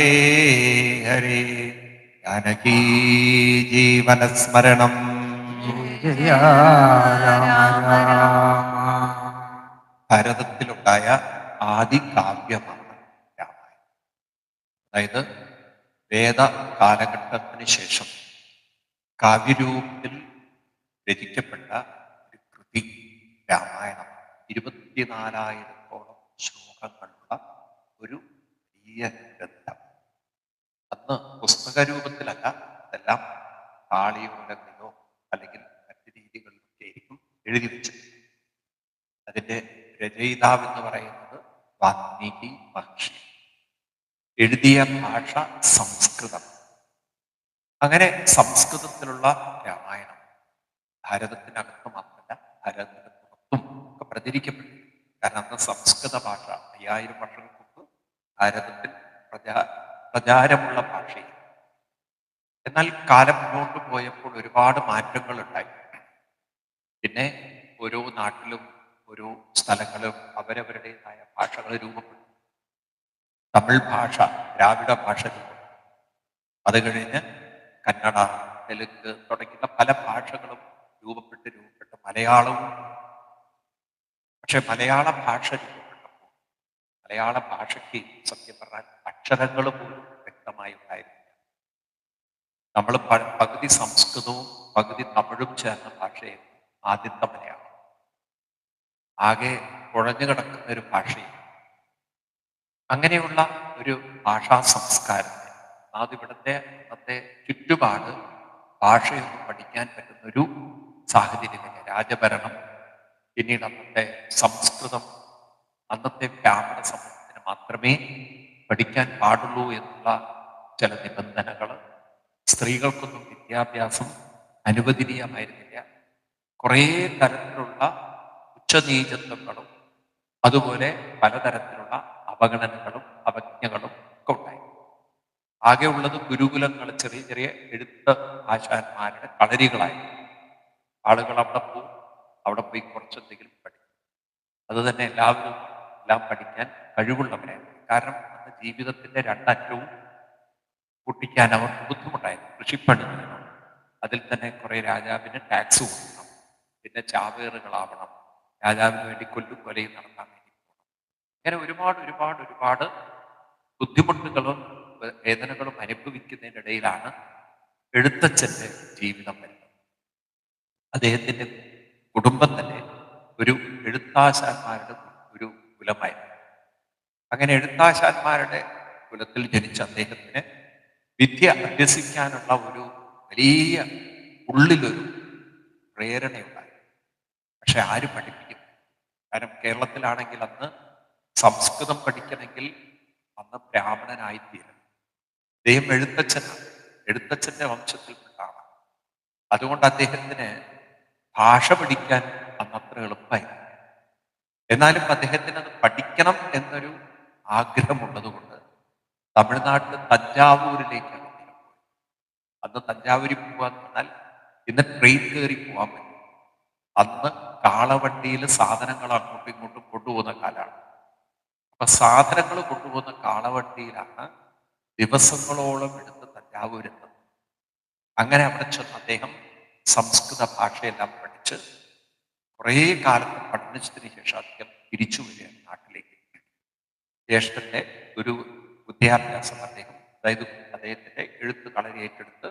ഹരേ ഹരേ ജാനകീ ജീവനസ്മരണം. ജയ ജയ രാമ രാമ. ഭാരതത്തിലുണ്ടായ ആദി കാവ്യമാണ് രാമായണം. അതായത് വേദ കാലഘട്ടത്തിന് ശേഷം കാവ്യരൂപത്തിൽ രചിക്കപ്പെട്ട ഒരു കൃതി രാമായണം. 24,000-ഓളം ശ്ലോകങ്ങളുള്ള ഒരു വലിയ ഗ്രന്ഥം. അന്ന് പുസ്തക രൂപത്തിലല്ല, അതെല്ലാം താളിയോലകളിലോ അല്ലെങ്കിൽ മറ്റു രീതികളിലൊക്കെ ആയിരിക്കും എഴുതി വെച്ചത്. അതിന്റെ രചയിതാവ് എന്ന് പറയുന്നത് വാൽമീകി മഹർഷി. എഴുതിയ ഭാഷ സംസ്കൃതം. അങ്ങനെ സംസ്കൃതത്തിലുള്ള രാമായണം ഭാരതത്തിനകത്ത് മാത്രമല്ല, ഭാരതത്തിന് പുറത്തും ഒക്കെ പ്രചരിക്കപ്പെട്ടു. കാരണം അന്ന് സംസ്കൃത ഭാഷ 5000 വർഷങ്ങൾക്ക് മുമ്പ് ഭാരതത്തിൽ പ്രചാരമുള്ള ഭാഷയിൽ. എന്നാൽ കാലം മുന്നോട്ട് പോയപ്പോൾ ഒരുപാട് മാറ്റങ്ങൾ ഉണ്ടായി. പിന്നെ ഓരോ നാട്ടിലും ഓരോ സ്ഥലങ്ങളും അവരവരുടേതായ ഭാഷകൾ രൂപപ്പെട്ടു. തമിഴ് ഭാഷ, ദ്രാവിഡ ഭാഷ രൂപപ്പെട്ടു. അത് കഴിഞ്ഞ് കന്നഡ, തെലുങ്ക് തുടങ്ങിയ പല ഭാഷകളും രൂപപ്പെട്ട് മലയാളവും. പക്ഷെ മലയാള ഭാഷ രൂപപ്പെട്ടപ്പോൾ മലയാള ഭാഷയ്ക്ക് സത്യം പറഞ്ഞാൽ അക്ഷരങ്ങൾ പോലും വ്യക്തമായി ഉണ്ടായിരുന്നു. നമ്മൾ പകുതി സംസ്കൃതവും പകുതി തമിഴും ചേർന്ന ഭാഷയായിരുന്നു ആദ്യത്തെ മലയാളം. ആകെ കുഴഞ്ഞു കിടക്കുന്ന ഒരു ഭാഷയും. അങ്ങനെയുള്ള ഒരു ഭാഷാ സംസ്കാരത്തെ അതിവിടുത്തെ അന്നത്തെ ചുറ്റുപാട് ഭാഷയൊന്നും പഠിക്കാൻ പറ്റുന്ന ഒരു സാഹചര്യമില്ല. രാജഭരണം, പിന്നീട് അന്നത്തെ സംസ്കൃതം, അന്നത്തെ ബ്രാഹ്മണ സമൂഹത്തിന് മാത്രമേ പഠിക്കാൻ പാടുള്ളൂ എന്നുള്ള ചില നിബന്ധനകൾ. സ്ത്രീകൾക്കൊന്നും വിദ്യാഭ്യാസം അനുവദനീയമായിരുന്നില്ല. കുറേ തരത്തിലുള്ള ഉച്ചനീചത്വങ്ങളും അതുപോലെ പലതരത്തിലുള്ള അവഗണനകളും അവജ്ഞകളും ഒക്കെ ഉണ്ടായി. ആകെ ഉള്ളത് ഗുരുകുലങ്ങൾ, ചെറിയ ചെറിയ എഴുത്ത് ആശാന്മാരുടെ കളരികളായി. ആളുകൾ അവിടെ പോയി കുറച്ചെന്തെങ്കിലും പഠിക്കും. അത് തന്നെ എല്ലാവരും എല്ലാം പഠിക്കാൻ കഴിവുള്ളവരായിരുന്നു. കാരണം അന്ന് ജീവിതത്തിന്റെ രണ്ടറ്റവും പൊട്ടിക്കാൻ അവർക്ക് ബുദ്ധിമുട്ടായിരുന്നു. കൃഷിപ്പണി ചെയ്യണം, അതിൽ തന്നെ കുറെ രാജാവിന് ടാക്സ് കൊടുക്കണം, പിന്നെ ചാവേറുകളാവണം, രാജാവിന് വേണ്ടി കൊലയും നടത്താൻ വേണ്ടി പോകണം. ഇങ്ങനെ ഒരുപാട് ഒരുപാട് ഒരുപാട് ബുദ്ധിമുട്ടുകളും വേദനകളും അനുഭവിക്കുന്നതിനിടയിലാണ് എഴുത്തച്ഛന്റെ ജീവിതം വരുന്നത്. അദ്ദേഹത്തിന്റെ കുടുംബം തന്നെ ഒരു എഴുത്താശാന്മാരുടെ ഒരു കുലമായിരുന്നു. അങ്ങനെ എഴുത്താശാന്മാരുടെ കുലത്തിൽ ജനിച്ച അദ്ദേഹത്തിന് വിദ്യ അഭ്യസിക്കാനുള്ള ഒരു വലിയ ഉള്ളിലൊരു പ്രേരണയുണ്ടായി. പക്ഷെ ആര് പഠിപ്പിക്കും? കാരണം കേരളത്തിലാണെങ്കിൽ അന്ന് സംസ്കൃതം പഠിക്കണമെങ്കിൽ അന്ന് ബ്രാഹ്മണനായിത്തീരണം. അദ്ദേഹം എഴുത്തച്ഛനാണ്, എഴുത്തച്ഛന്റെ വംശത്തിൽപ്പെട്ടാണ്. അതുകൊണ്ട് അദ്ദേഹത്തിന് ഭാഷ പഠിക്കാൻ അന്നത്ര എളുപ്പമായിരുന്നു. എന്നാലും അദ്ദേഹത്തിന് അത് പഠിക്കണം എന്നൊരു ആഗ്രഹമുള്ളത് കൊണ്ട് തമിഴ്നാട്ടിൽ തഞ്ചാവൂരിലേക്കാണ് അദ്ദേഹം പോയത്. അന്ന് തഞ്ചാവൂരിൽ പോകാന്ന് പറഞ്ഞാൽ ഇന്ന് ട്രെയിൻ കയറി പോകാൻ പറ്റും. അന്ന് കാളവണ്ടിയിൽ സാധനങ്ങൾ അങ്ങോട്ടും ഇങ്ങോട്ടും കൊണ്ടുപോകുന്ന കാലമാണ്. അപ്പൊ സാധനങ്ങൾ കൊണ്ടുപോകുന്ന കാളവണ്ടിയിലാണ് ദിവസങ്ങളോളം എടുത്ത് തഞ്ചാവൂരെത്തുന്നത്. അങ്ങനെ അവിടെ ചെന്ന് അദ്ദേഹം സംസ്കൃത ഭാഷയെല്ലാം പഠിച്ച് കുറേ കാലത്ത് പഠനത്തിന് ശേഷം അദ്ദേഹം തിരിച്ചു വരികയാണ് നാട്ടിലേക്ക്. ജ്യേഷ്ഠന്റെ ഒരു വിദ്യാഭ്യാസം അദ്ദേഹം, അതായത് അദ്ദേഹത്തിന്റെ എഴുത്ത് കളരി ഏറ്റെടുത്ത്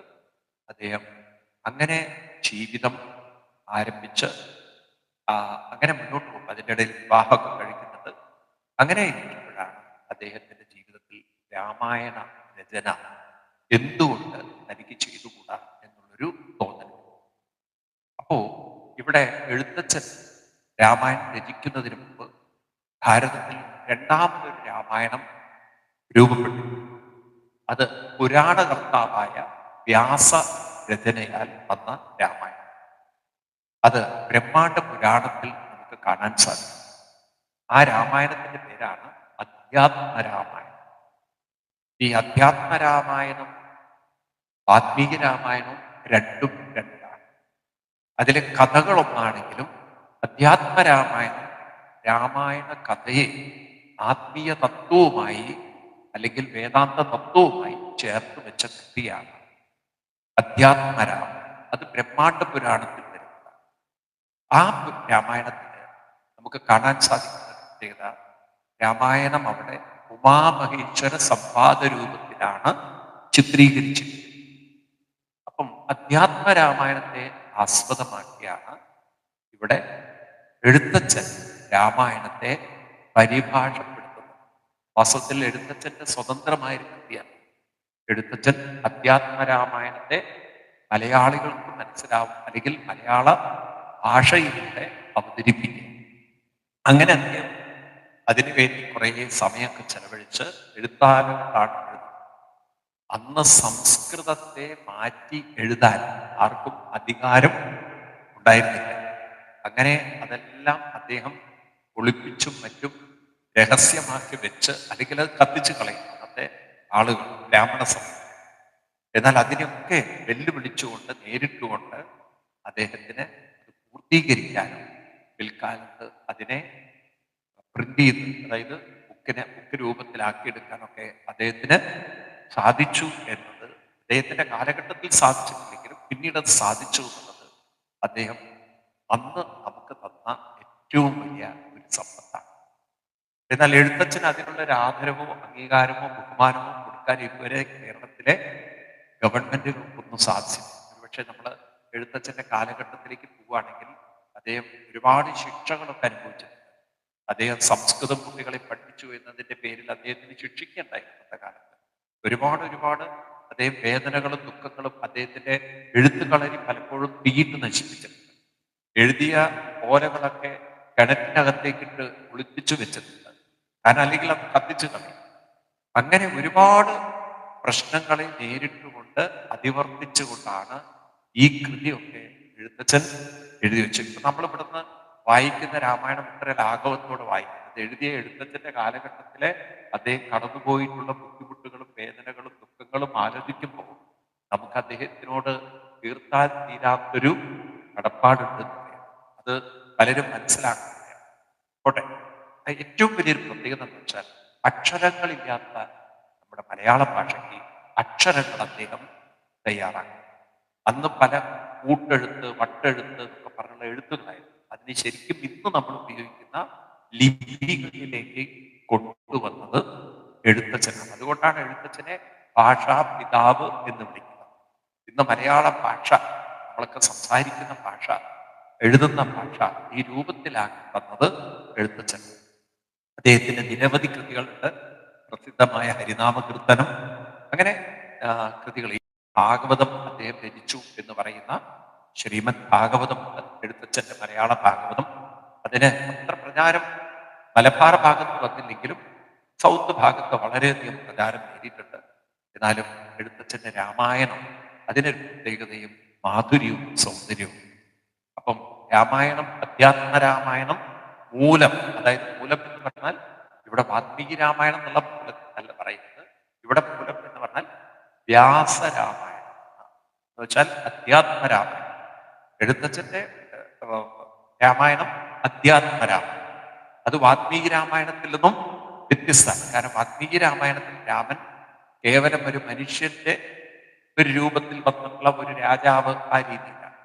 അദ്ദേഹം അങ്ങനെ ജീവിതം ആരംഭിച്ച് അങ്ങനെ മുന്നോട്ട് പോകും. അതിൻ്റെ ഇടയിൽ വിവാഹമൊക്കെ കഴിക്കുന്നത്. അങ്ങനെ ഇരിക്കുമ്പോഴാണ് അദ്ദേഹത്തിന്റെ ജീവിതത്തിൽ രാമായണ രചന എന്തുകൊണ്ട് തനിക്ക് ചെയ്തുകൂടാ എന്നുള്ളൊരു തോന്നൽ. അപ്പോ ഇവിടെ എഴുത്തച്ഛൻ രാമായണം രചിക്കുന്നതിന് മുമ്പ് ഭാരതത്തിൽ രണ്ടാമതൊരു രാമായണം രൂപപ്പെട്ടു. അത് പുരാണകർത്താവായ വ്യാസ രചനയാൽ വന്ന രാമായണം. അത് ബ്രഹ്മാണ്ഡ പുരാണത്തിൽ നമുക്ക് കാണാൻ സാധിക്കും. ആ രാമായണത്തിന്റെ പേരാണ് അധ്യാത്മരാമായണം. ഈ അധ്യാത്മരാമായണം വാൽമീകി രാമായണവും രണ്ടും രണ്ടാണ്. അതിലെ കഥകളൊന്നാണെങ്കിലും അധ്യാത്മരാമായണം രാമായണ കഥയെ ആത്മീയ തത്വവുമായി അല്ലെങ്കിൽ വേദാന്ത തത്വവുമായി ചേർത്ത് വെച്ച കൃതിയാണ് അധ്യാത്മരാമായണം. അത് ബ്രഹ്മാണ്ഡ പുരാണത്തിൽ വരുന്നതാണ്. ആ രാമായണത്തിന് നമുക്ക് കാണാൻ സാധിക്കുന്ന പ്രത്യേകത, രാമായണം അവിടെ ഉമാമഹേശ്വര സംവാദ രൂപത്തിലാണ് ചിത്രീകരിച്ചിരിക്കുന്നത്. അപ്പം അധ്യാത്മ രാമായണത്തെ ആസ്പദമാക്കിയാണ് ഇവിടെ എഴുത്തച്ഛൻ രാമായണത്തെ പരിഭാഷപ്പെടുത്തുന്നത്. വാസ്തവത്തിൽ എഴുത്തച്ഛന്റെ സ്വതന്ത്രമായ കൃതിയാണ്. എഴുത്തച്ഛൻ അധ്യാത്മ രാമായണത്തെ മലയാളികൾക്ക് മനസ്സിലാവും, അല്ലെങ്കിൽ മലയാള ഭാഷയിലൂടെ അവതരിപ്പിക്കും. അങ്ങനെ അദ്ദേഹം അതിനുവേണ്ടി കുറേ സമയമൊക്കെ ചെലവഴിച്ച് എഴുത്താലുകളാണ് എഴുതുന്നത്. അന്ന് സംസ്കൃതത്തെ മാറ്റി എഴുതാൻ ആർക്കും അധികാരം ഉണ്ടായിരുന്നില്ല. അങ്ങനെ അതെല്ലാം അദ്ദേഹം ഒളിപ്പിച്ചും മറ്റും രഹസ്യമാക്കി വെച്ച്, അല്ലെങ്കിൽ അത് കത്തിച്ചു കളയും അന്നത്തെ ആളുകൾ, ബ്രാഹ്മണ സമൂഹം. എന്നാൽ അതിനെയൊക്കെ വെല്ലുവിളിച്ചുകൊണ്ട്, നേരിട്ടുകൊണ്ട് അദ്ദേഹത്തിന് അത് പൂർത്തീകരിക്കാനും പിൽക്കാലത്ത് അതിനെ പ്രിന്റ് ചെയ്ത്, അതായത് ബുക്ക് രൂപത്തിലാക്കിയെടുക്കാനൊക്കെ അദ്ദേഹത്തിന് സാധിച്ചു എന്നത് അദ്ദേഹത്തിന്റെ കാലഘട്ടത്തിൽ സാധിച്ചിട്ടില്ലെങ്കിലും പിന്നീട് അത് സാധിച്ചു എന്നുള്ളത് അദ്ദേഹം അന്ന് നമുക്ക് തന്ന ഏറ്റവും വലിയ ഒരു സമ്പത്താണ്. എന്നാൽ എഴുത്തച്ഛന് അതിനുള്ള ഒരു ആദരവോ അംഗീകാരമോ ബഹുമാനമോ കൊടുക്കാൻ ഇതുവരെ കേരളത്തിലെ ഗവൺമെന്റുകൾക്കൊന്നും സാധിച്ചില്ല. ഒരുപക്ഷെ നമ്മൾ എഴുത്തച്ഛന്റെ കാലഘട്ടത്തിലേക്ക് പോവുകയാണെങ്കിൽ അദ്ദേഹം ഒരുപാട് ശിക്ഷകളൊക്കെ അനുഭവിച്ചിട്ടുണ്ട്. അദ്ദേഹം സംസ്കൃതം കുട്ടികളെ പഠിപ്പിച്ചു എന്നതിന്റെ പേരിൽ അദ്ദേഹത്തിന് ശിക്ഷിക്കേണ്ടായി ഇന്നത്തെ കാലത്ത്. ഒരുപാട് അദ്ദേഹം വേദനകളും ദുഃഖങ്ങളും അദ്ദേഹത്തിന്റെ എഴുത്തുകളരി പലപ്പോഴും തീയിട്ട് നശിപ്പിച്ചിട്ടുണ്ട്. എഴുതിയ ഓലകളൊക്കെ കിണറ്റിനകത്തേക്കിട്ട് ഒളിപ്പിച്ചു വെച്ചിട്ടുണ്ട്. കാരണം അല്ലെങ്കിൽ അത് കത്തിച്ചു കളയും. അങ്ങനെ ഒരുപാട് പ്രശ്നങ്ങളെ നേരിട്ടുകൊണ്ട് അതിവർത്തിച്ചുകൊണ്ടാണ് ഈ കൃതിയൊക്കെ എഴുത്തച്ഛൻ എഴുതി വെച്ചിരിക്കുന്നത്. നമ്മൾ ഇവിടുന്ന് വായിക്കുന്ന രാമായണം ഇത്ര ലാഘവത്തോടെ വായിക്കുന്നത്, എഴുതിയ എഴുത്തച്ഛന്റെ കാലഘട്ടത്തിലെ അദ്ദേഹം കടന്നുപോയിട്ടുള്ള ബുദ്ധിമുട്ടുകളും വേദനകളും ദുഃഖങ്ങളും ആലോചിക്കുമ്പോൾ നമുക്ക് അദ്ദേഹത്തിനോട് തീർത്താൽ തീരാത്തൊരു കടപ്പാടുണ്ട്. അത് പലരും മനസ്സിലാക്കുന്നില്ല. പോട്ടെ, ഏറ്റവും വലിയൊരു പ്രത്യേകത എന്ന് വെച്ചാൽ അക്ഷരങ്ങളില്ലാത്ത നമ്മുടെ മലയാള ഭാഷയ്ക്ക് അക്ഷരങ്ങൾ അദ്ദേഹം തയ്യാറാക്കി. അന്ന് പല കൂട്ടെഴുത്ത്, വട്ടെഴുത്ത് എന്നൊക്കെ പറഞ്ഞുള്ള എഴുത്തുകളായിരുന്നു. അതിന് ശരിക്കും ഇന്ന് നമ്മൾ ഉപയോഗിക്കുന്ന ലിപികളിലേക്ക് കൊണ്ടുവന്നത് എഴുത്തച്ഛനാണ്. അതുകൊണ്ടാണ് എഴുത്തച്ഛനെ ഭാഷാ പിതാവ് എന്ന് വിളിക്കുന്നത്. ഇന്ന് മലയാള ഭാഷ, നമ്മളൊക്കെ സംസാരിക്കുന്ന ഭാഷ, എഴുതുന്ന ഭാഷ ഈ രൂപത്തിലാക്കി തന്നത് എഴുത്തച്ഛൻ. അദ്ദേഹത്തിന്റെ നിരവധി കൃതികളുണ്ട്. പ്രസിദ്ധമായ ഹരിനാമ കീർത്തനം, അങ്ങനെ കൃതികൾ. ഭാഗവതം അദ്ദേഹം രചിച്ചു എന്ന് പറയുന്ന ശ്രീമദ് ഭാഗവതം, എഴുത്തച്ഛന്റെ മലയാള ഭാഗവതം. അതിന് അത്ര പ്രചാരം മലബാർ ഭാഗത്ത് വന്നില്ലെങ്കിലും സൗത്ത് ഭാഗത്ത് വളരെയധികം പ്രചാരം നേടിയിട്ടുണ്ട്. എന്നാലും എഴുത്തച്ഛന്റെ രാമായണം അതിനൊരു പ്രത്യേകതയും മാധുര്യവും സൗന്ദര്യവും. അപ്പം രാമായണം, അധ്യാത്മ രാമായണം, മൂലം, അതായത് മൂലം എന്ന് പറഞ്ഞാൽ ഇവിടെ വാൽമീകി രാമായണം എന്നുള്ള മൂലത്തിനല്ല പറയുന്നത്. ഇവിടെ മൂലം എന്ന് പറഞ്ഞാൽ വ്യാസരാമായണം എന്ന് വെച്ചാൽ അധ്യാത്മ രാമായണം. എഴുത്തച്ഛന്റെ രാമായണം അധ്യാത്മ രാമായണം. അത് വാൽമീകി രാമായണത്തിൽ നിന്നും വ്യത്യസ്തമാണ്. കാരണം വാൽമീകി രാമായണത്തിൽ രാമൻ കേവലം ഒരു മനുഷ്യന്റെ ഒരു രൂപത്തിൽ വന്നിട്ടുള്ള ഒരു രാജാവ്, ആ രീതിയിലാണ്.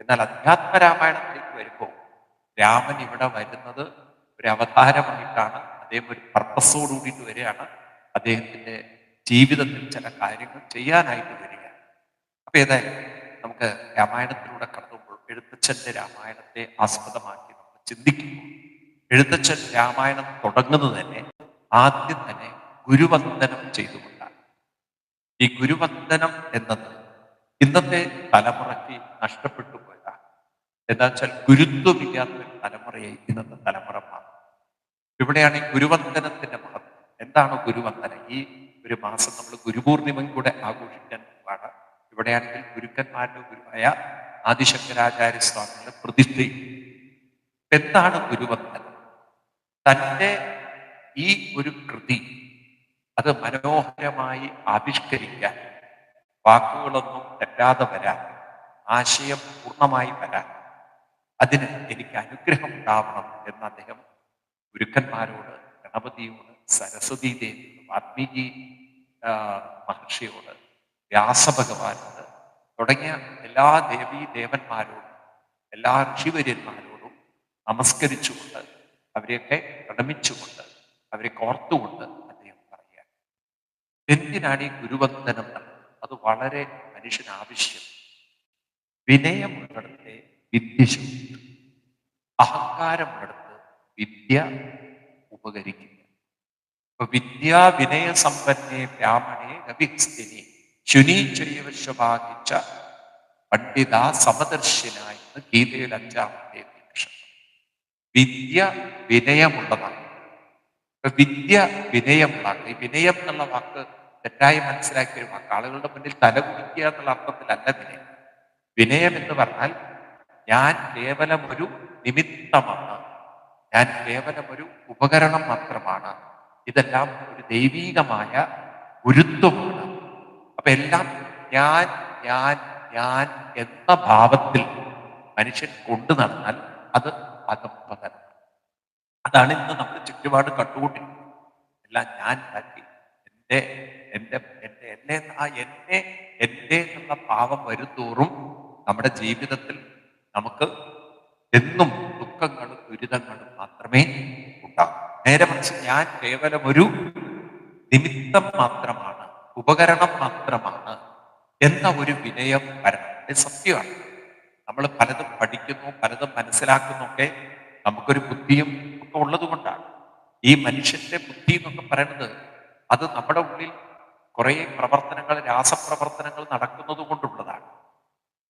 എന്നാൽ അധ്യാത്മ രാമായണത്തിലേക്ക് വരുമ്പോൾ രാമൻ ഇവിടെ വരുന്നത് ഒരു അവതാരമായിട്ടാണ്. അദ്ദേഹം ഒരു പർപ്പസോട് കൂടിയിട്ട് വരികയാണ്. അദ്ദേഹത്തിന്റെ ജീവിതത്തിൽ ചില കാര്യങ്ങൾ ചെയ്യാനായിട്ട് വരികയാണ്. അപ്പൊ ഏതായാലും നമുക്ക് രാമായണത്തിലൂടെ കടന്നുമ്പോൾ എഴുത്തച്ഛന്റെ രാമായണത്തെ ആസ്പദമാക്കി നമ്മൾ ചിന്തിക്കുമ്പോൾ എഴുത്തച്ഛൻ രാമായണം തുടങ്ങുന്നത് തന്നെ ആദ്യം തന്നെ ഗുരുവന്ദനം ചെയ്തുകൊണ്ടാണ്. ഈ ഗുരുവന്ദനം എന്നത് ഇന്നത്തെ തലമുറയ്ക്ക് നഷ്ടപ്പെട്ടു പോയതാണ്. എന്താ വെച്ചാൽ ഗുരുത്വമില്ലാത്തൊരു തലമുറയായി ഇന്നത്തെ തലമുറ മാറും. ഇവിടെയാണ് ഈ ഗുരുവന്ദനത്തിന്റെ മഹത്വം. എന്താണ് ഗുരുവന്ദനം? ഈ ഒരു മാസം നമ്മൾ ഗുരുപൂർണിമയും കൂടെ ആഘോഷിക്കാൻ പോവാണ്. ഇവിടെയാണെങ്കിൽ ഗുരുക്കന്മാരുടെ ഗുരുവായ ആദിശങ്കരാചാര്യ സ്വാമിയുടെ പ്രതിഷ്ഠയും. എന്താണ് ഗുരുവന്ദനം? തൻ്റെ ഈ ഒരു കൃതി അത് മനോഹരമായി ആവിഷ്കരിക്കാൻ, വാക്കുകളൊന്നും തെറ്റാതെ വരാൻ, ആശയം പൂർണ്ണമായി വരാൻ, അതിന് എനിക്ക് അനുഗ്രഹം ഉണ്ടാവണം എന്ന് അദ്ദേഹം ഗുരുക്കന്മാരോട്, ഗണപതിയോട്, സരസ്വതീ ദേവിയോട് വാൽമീകി മഹർഷിയോട്, വ്യാസഭഗവാനോട് തുടങ്ങിയ എല്ലാ ദേവീ ദേവന്മാരോടും എല്ലാ ഋഷിവര്യന്മാരോടും നമസ്കരിച്ചുകൊണ്ട് അവരെയൊക്കെ പ്രണമിച്ചുകൊണ്ട് അവരെ കോർത്തുകൊണ്ട് അദ്ദേഹം പറയുക, എന്തിനാണ് ഈ ഗുരുവന്ദനം നടത്തുന്നത്? അത് വളരെ മനുഷ്യന് ആവശ്യം. വിനയമുള്ളിടത്തെ വിദ്യ ശോഭിക്കും, അഹങ്കാരമുള്ളിടത്ത് വിദ്യ ഉപകരിക്കില്ല. അപ്പൊ വിദ്യാ വിനയ സമ്പന്നേ ബ്രാഹ്മണേ രവിസ്ഥിനി ശുനീചൈവശഭാഗിച്ച പണ്ഡിത സമദർശിന എന്ന് ഗീതയിൽ 5-ാമത്തെ വീക്ഷണം. വിദ്യ വിനയമുള്ളതാണ്. വിദ്യ വിനയമുള്ളതാണ്. ഈ വിനയം എന്നുള്ള വാക്ക് തെറ്റായി മനസ്സിലാക്കിയ ഒരു വാക്ക്. ആളുകളുടെ മുന്നിൽ തലകുടിക്കുക എന്നുള്ള അർത്ഥത്തിലല്ല വിനയം. വിനയം എന്ന് പറഞ്ഞാൽ ഞാൻ കേവലം ഒരു നിമിത്തമാണ്, ഞാൻ കേവലം ഒരു ഉപകരണം മാത്രമാണ്, ഇതെല്ലാം ഒരു ദൈവീകമായ ഗുരുത്വമാണ്. അപ്പൊ എല്ലാം ഞാൻ ഞാൻ ഞാൻ എന്ന ഭാവത്തിൽ മനുഷ്യൻ കൊണ്ടു നടന്നാൽ അത് അധപ്പതനം. അതാണ് ഇന്ന് നമ്മൾ ചുറ്റുപാട് കണ്ടുകൊണ്ടിരിക്കുന്നത്. എല്ലാം ഞാൻ ഉണ്ടാക്കി, എൻ്റെ എൻ്റെ എൻ്റെ എന്നെ എന്നെ എൻ്റെ എന്നുള്ള ഭാവം വരുന്തോറും നമ്മുടെ ജീവിതത്തിൽ നമുക്ക് എന്നും ദുഃഖങ്ങളും ദുരിതങ്ങളും മാത്രമേ ഉണ്ടാകൂ. നേരെ മറിച്ച് ഞാൻ കേവലം ഒരു നിമിത്തം മാത്രമാണ്, ഉപകരണം മാത്രമാണ് എന്ന ഒരു വിനയം വരണം. ഇത് സത്യമാണ്. നമ്മൾ പലതും പഠിക്കുന്നു, പലതും മനസ്സിലാക്കുന്നൊക്കെ നമുക്കൊരു ബുദ്ധിയും ഒക്കെ ഉള്ളത് കൊണ്ടാണ്. ഈ മനുഷ്യന്റെ ബുദ്ധി എന്നൊക്കെ പറയുന്നത് അത് നമ്മുടെ ഉള്ളിൽ കുറേ പ്രവർത്തനങ്ങൾ, രാസപ്രവർത്തനങ്ങൾ നടക്കുന്നത് കൊണ്ടുള്ളതാണ്.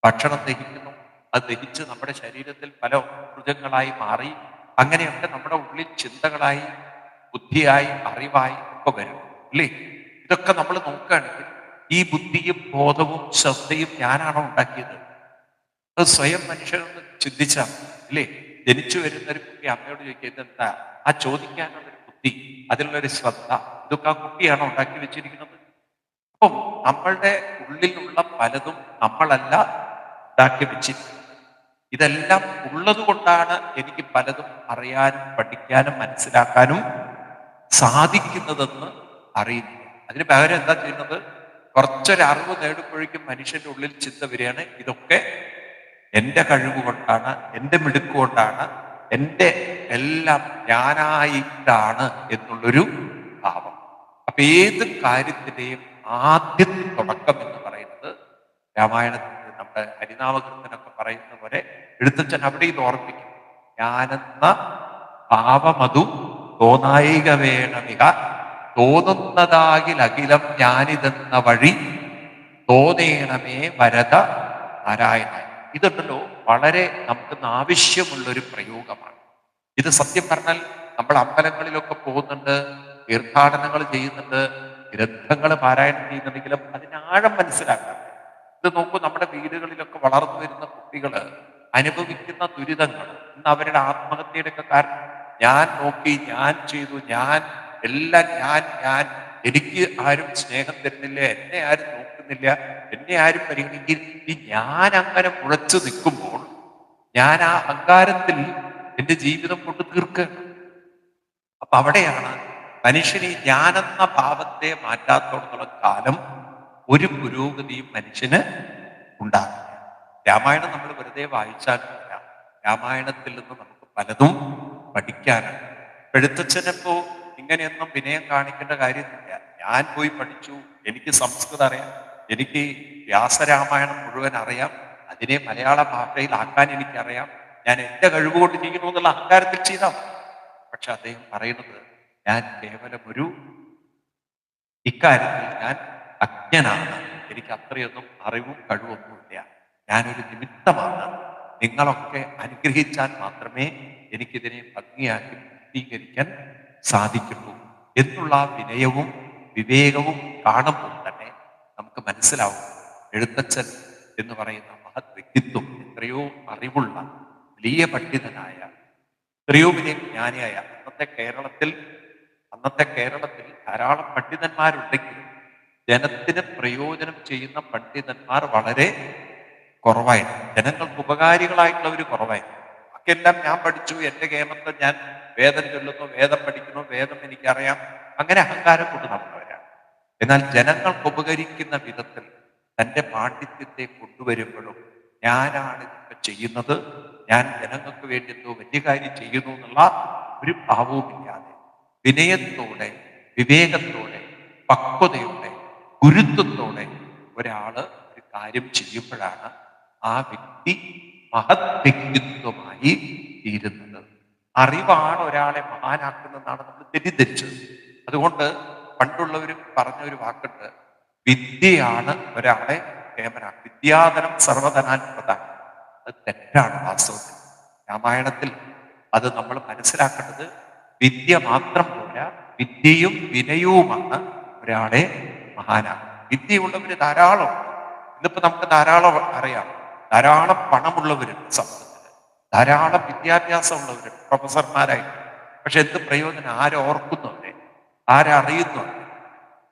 ഭക്ഷണം ദഹിക്കുന്നു, അത് ദഹിച്ച് നമ്മുടെ ശരീരത്തിൽ പല ഊർജങ്ങളായി മാറി അങ്ങനെയൊക്കെ നമ്മുടെ ഉള്ളിൽ ചിന്തകളായി, ബുദ്ധിയായി, അറിവായി ഒക്കെ വരും അല്ലേ? ഇതൊക്കെ നമ്മൾ നോക്കുകയാണെങ്കിൽ ഈ ബുദ്ധിയും ബോധവും ശ്രദ്ധയും ഞാനാണോ ഉണ്ടാക്കിയത്? അത് സ്വയം മനുഷ്യനൊന്ന് ചിന്തിച്ചാൽ അല്ലേ? ജനിച്ചു വരുന്ന ഒരു കുട്ടി അമ്മയോട് ചോദിക്കുന്നത് എന്താ? ആ ചോദിക്കാനുള്ളൊരു ബുദ്ധി, അതിലുള്ളൊരു ശ്രദ്ധ, ഇതൊക്കെ ആ കുട്ടിയാണോ ഉണ്ടാക്കി വെച്ചിരിക്കുന്നത്? അപ്പം നമ്മളുടെ ഉള്ളിലുള്ള പലതും നമ്മളല്ല ഉണ്ടാക്കി വെച്ചിരിക്കുന്നത്. ഇതെല്ലാം ഉള്ളത് കൊണ്ടാണ് എനിക്ക് പലതും അറിയാനും പഠിക്കാനും മനസ്സിലാക്കാനും സാധിക്കുന്നതെന്ന് അറിയുന്നില്ല. അതിന് പകരം എന്താ ചെയ്യുന്നത്? കുറച്ചൊരറിവ് നേടുമ്പോഴേക്കും മനുഷ്യന്റെ ഉള്ളിൽ ചിന്ത വരികയാണ്, ഇതൊക്കെ എൻ്റെ കഴിവ് കൊണ്ടാണ്, എൻ്റെ മിടുക്ക് കൊണ്ടാണ്, എൻ്റെ എല്ലാം ഞാനായിട്ടാണ് എന്നുള്ളൊരു ഭാവം. അപ്പൊ ഏത് കാര്യത്തിന്റെയും ആദ്യത്തെ തുടക്കം എന്ന് പറയുന്നത് രാമായണത്തിൽ നമ്മുടെ ഹരിനാമകീർത്തനൊക്കെ പറയുന്ന പോലെ എഴുത്തച്ഛൻ അവിടെ ഇത് ഓർമ്മിക്കും. ഞാനെന്ന ഭാവമതു തോന്നായിക വേണമിക തോന്നുന്നതാകിൽ അഖിലം ഞാനിതെന്ന വഴി തോന്നേണമേ വരദ നാരായണ. ഇതുണ്ടല്ലോ വളരെ നമുക്ക് ആവശ്യമുള്ളൊരു പ്രയോഗമാണ്. ഇത് സത്യം പറഞ്ഞാൽ നമ്മൾ അമ്പലങ്ങളിലൊക്കെ പോകുന്നുണ്ട്, തീർത്ഥാടനങ്ങൾ ചെയ്യുന്നുണ്ട്, ഗ്രന്ഥങ്ങൾ പാരായണം ചെയ്യുന്നുണ്ടെങ്കിലും അതിന് ആഴം മനസ്സിലാക്കാം. ഇത് നോക്കൂ, നമ്മുടെ വീടുകളിലൊക്കെ വളർന്നു വരുന്ന കുട്ടികൾ അനുഭവിക്കുന്ന ദുരിതങ്ങൾ, ഇന്ന് അവരുടെ ആത്മഹത്യയുടെ ഒക്കെ കാരണം ഞാൻ നോക്കി, ഞാൻ ചെയ്തു, ഞാൻ എല്ലാം ഞാൻ എനിക്ക് ആരും സ്നേഹം തരുന്നില്ല, എന്നെ ആരും നോക്കുന്നില്ല, എന്നെ ആരും പരിഗണിക്കും. ഈ ഞാൻ അങ്ങനെ മുഴച്ചു നിൽക്കുമ്പോൾ ഞാൻ ആ അഹങ്കാരത്തിൽ എന്റെ ജീവിതം കൊണ്ട് തീർക്കുകയാണ്. അപ്പൊ അവിടെയാണ് മനുഷ്യന് ഈ ഞാനെന്ന ഭാവത്തെ മാറ്റാത്തോടത്തോളം കാലം ഒരു പുരോഗതിയും മനുഷ്യന് ഉണ്ടാകില്ല. രാമായണം നമ്മൾ വെറുതെ വായിച്ചാലില്ല, രാമായണത്തിൽ നിന്ന് നമുക്ക് പലതും പഠിക്കാനാണ്. എഴുത്തച്ഛനെപ്പോ ഇങ്ങനെയൊന്നും വിനയം കാണിക്കേണ്ട കാര്യമില്ല. ഞാൻ പോയി പഠിച്ചു, എനിക്ക് സംസ്കൃതം അറിയാം, എനിക്ക് വ്യാസരാമായണം മുഴുവൻ അറിയാം, അതിനെ മലയാള ഭാഷയിലാക്കാൻ എനിക്കറിയാം, ഞാൻ എൻ്റെ കഴിവുകൊണ്ട് ചെയ്യുന്നു എന്നുള്ള അഹങ്കാരത്തിൽ ചെയ്താൽ. പക്ഷെ അദ്ദേഹം പറയുന്നത് ഞാൻ കേവലം ഒരു ഇക്കാര്യത്തിൽ ഞാൻ അജ്ഞനാണ്, എനിക്ക് അത്രയൊന്നും അറിവും കഴിവൊന്നുമില്ല, ഞാനൊരു നിമിത്തമാണ്, നിങ്ങളൊക്കെ അനുഗ്രഹിച്ചാൽ മാത്രമേ എനിക്കിതിനെ ഭംഗിയാക്കി പൂർത്തീകരിക്കാൻ സാധിക്കുള്ളൂ എന്നുള്ള വിനയവും വിവേകവും കാണുമ്പോൾ തന്നെ നമുക്ക് മനസ്സിലാവും എഴുത്തച്ഛൻ എന്ന് പറയുന്ന മഹത് വ്യക്തിത്വം എത്രയോ അറിവുള്ള വലിയ പണ്ഡിതനായ, എത്രയോ വലിയ ജ്ഞാനിയായ. അന്നത്തെ കേരളത്തിൽ ധാരാളം പണ്ഡിതന്മാരുണ്ടെങ്കിലും ജനത്തിന് പ്രയോജനം ചെയ്യുന്ന പണ്ഡിതന്മാർ വളരെ കുറവായിരുന്നു. ജനങ്ങൾക്ക് ഉപകാരികളായിട്ടുള്ളവർ കുറവായിരുന്നു. ബാക്കിയെല്ലാം ഞാൻ പഠിച്ചു, എൻ്റെ കേരളത്തിൽ ഞാൻ വേദം ചൊല്ലുന്നു, വേദം പഠിക്കുന്നു, വേദം എനിക്കറിയാം, അങ്ങനെ അഹങ്കാരം കൊണ്ട് നടന്നവരാണ്. എന്നാൽ ജനങ്ങൾക്ക് ഉപകരിക്കുന്ന വിധത്തിൽ തൻ്റെ പാണ്ഡിത്യത്തെ കൊണ്ടുവരുമ്പോഴും ഞാനാണ് ഇതൊക്കെ ചെയ്യുന്നത്, ഞാൻ ജനങ്ങൾക്ക് വേണ്ടി എന്തോ വലിയ കാര്യം ചെയ്യുന്നു എന്നുള്ള ഒരു ഭാവവുമില്ലാതെ വിനയത്തോടെ, വിവേകത്തോടെ, പക്വതയോടെ, ഗുരുത്വത്തോടെ ഒരാള് ഒരു കാര്യം ചെയ്യുമ്പോഴാണ് ആ വ്യക്തി മഹത് വ്യക്തിത്വമായി തീരുന്നത്. അറിവാണ് ഒരാളെ മഹാനാക്കുന്നതെന്നാണ് നമ്മൾ തെറ്റിദ്ധരിച്ചത്. അതുകൊണ്ട് പണ്ടുള്ളവർ പറഞ്ഞ ഒരു വാക്കുണ്ട്, വിദ്യയാണ് ഒരാളെ കേമനാക്കുക, വിദ്യാധനം സർവധനാൽ പ്രധാനം. അത് തെറ്റാണ് വാസ്തവത്തിൽ. രാമായണത്തിൽ അത് നമ്മൾ മനസ്സിലാക്കേണ്ടത് വിദ്യ മാത്രം പോരാ, വിദ്യയും വിനയവുമാണ് ഒരാളെ മഹാനാക്കുന്നത്. വിദ്യയുള്ളവര് ധാരാളം, ഇന്നിപ്പോ നമുക്ക് ധാരാളം അറിയാം, ധാരാളം പണമുള്ളവരുണ്ട് സമൂഹത്തിൽ, ധാരാളം വിദ്യാഭ്യാസം ഉള്ളവരുണ്ട്, പ്രൊഫസർമാരായിട്ട്. പക്ഷെ എന്ത് പ്രയോജനം? ആരോർക്കുന്നു അവരെ, ആരറിയുന്നു അവരെ?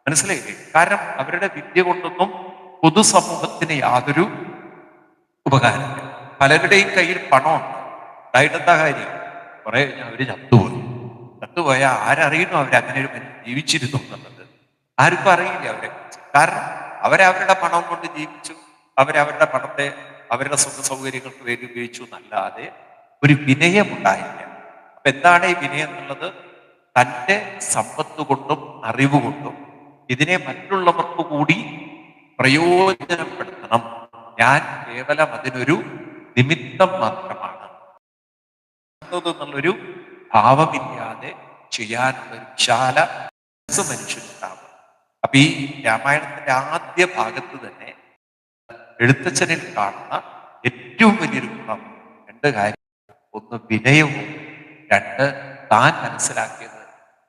മനസ്സിലായില്ലേ? കാരണം അവരുടെ വിദ്യ കൊണ്ടൊന്നും പൊതുസമൂഹത്തിന് യാതൊരു ഉപകാരമില്ല. പലരുടെയും കയ്യിൽ പണമുണ്ട്, ഉണ്ടായിട്ടെന്താ കാര്യം? കുറെ അവര് ചത്തുപോയി. ചത്തുപോയാൽ ആരറിയുന്നു അവരങ്ങനെ ഒരു മനുഷ്യൻ ജീവിച്ചിരുന്നു എന്നുള്ളത്? ആർക്കും അറിയില്ല അവരെ കുറിച്ച്. കാരണം അവരവരുടെ പണം കൊണ്ട് ജീവിച്ചു, അവരവരുടെ പണത്തെ അവരുടെ സുഖ സൗകര്യങ്ങൾക്ക് വേണ്ടി ഉപയോഗിച്ചു എന്നല്ലാതെ ഒരു വിനയമുണ്ടായില്ല. അപ്പൊ എന്താണ് ഈ വിനയം എന്നുള്ളത്? തൻ്റെ സമ്പത്ത് കൊണ്ടും അറിവ് കൊണ്ടും ഇതിനെ മറ്റുള്ളവർക്ക് കൂടി പ്രയോജനപ്പെടുത്തണം, ഞാൻ കേവലം അതിനൊരു നിമിത്തം മാത്രമാണ് എന്നുള്ളൊരു ഭാവമില്ലാതെ ചെയ്യാനുള്ള ഒരു വിശാല മനസ്സ് മനുഷ്യനുണ്ടാവും. അപ്പൊ ഈ രാമായണത്തിന്റെ ആദ്യ ഭാഗത്ത് തന്നെ എഴുത്തച്ഛനിൽ കാണുന്ന ഏറ്റവും വലിയൊരു ഗുണം രണ്ട് കാര്യം: ഒന്ന് വിനയവും, രണ്ട് താൻ മനസ്സിലാക്കിയത്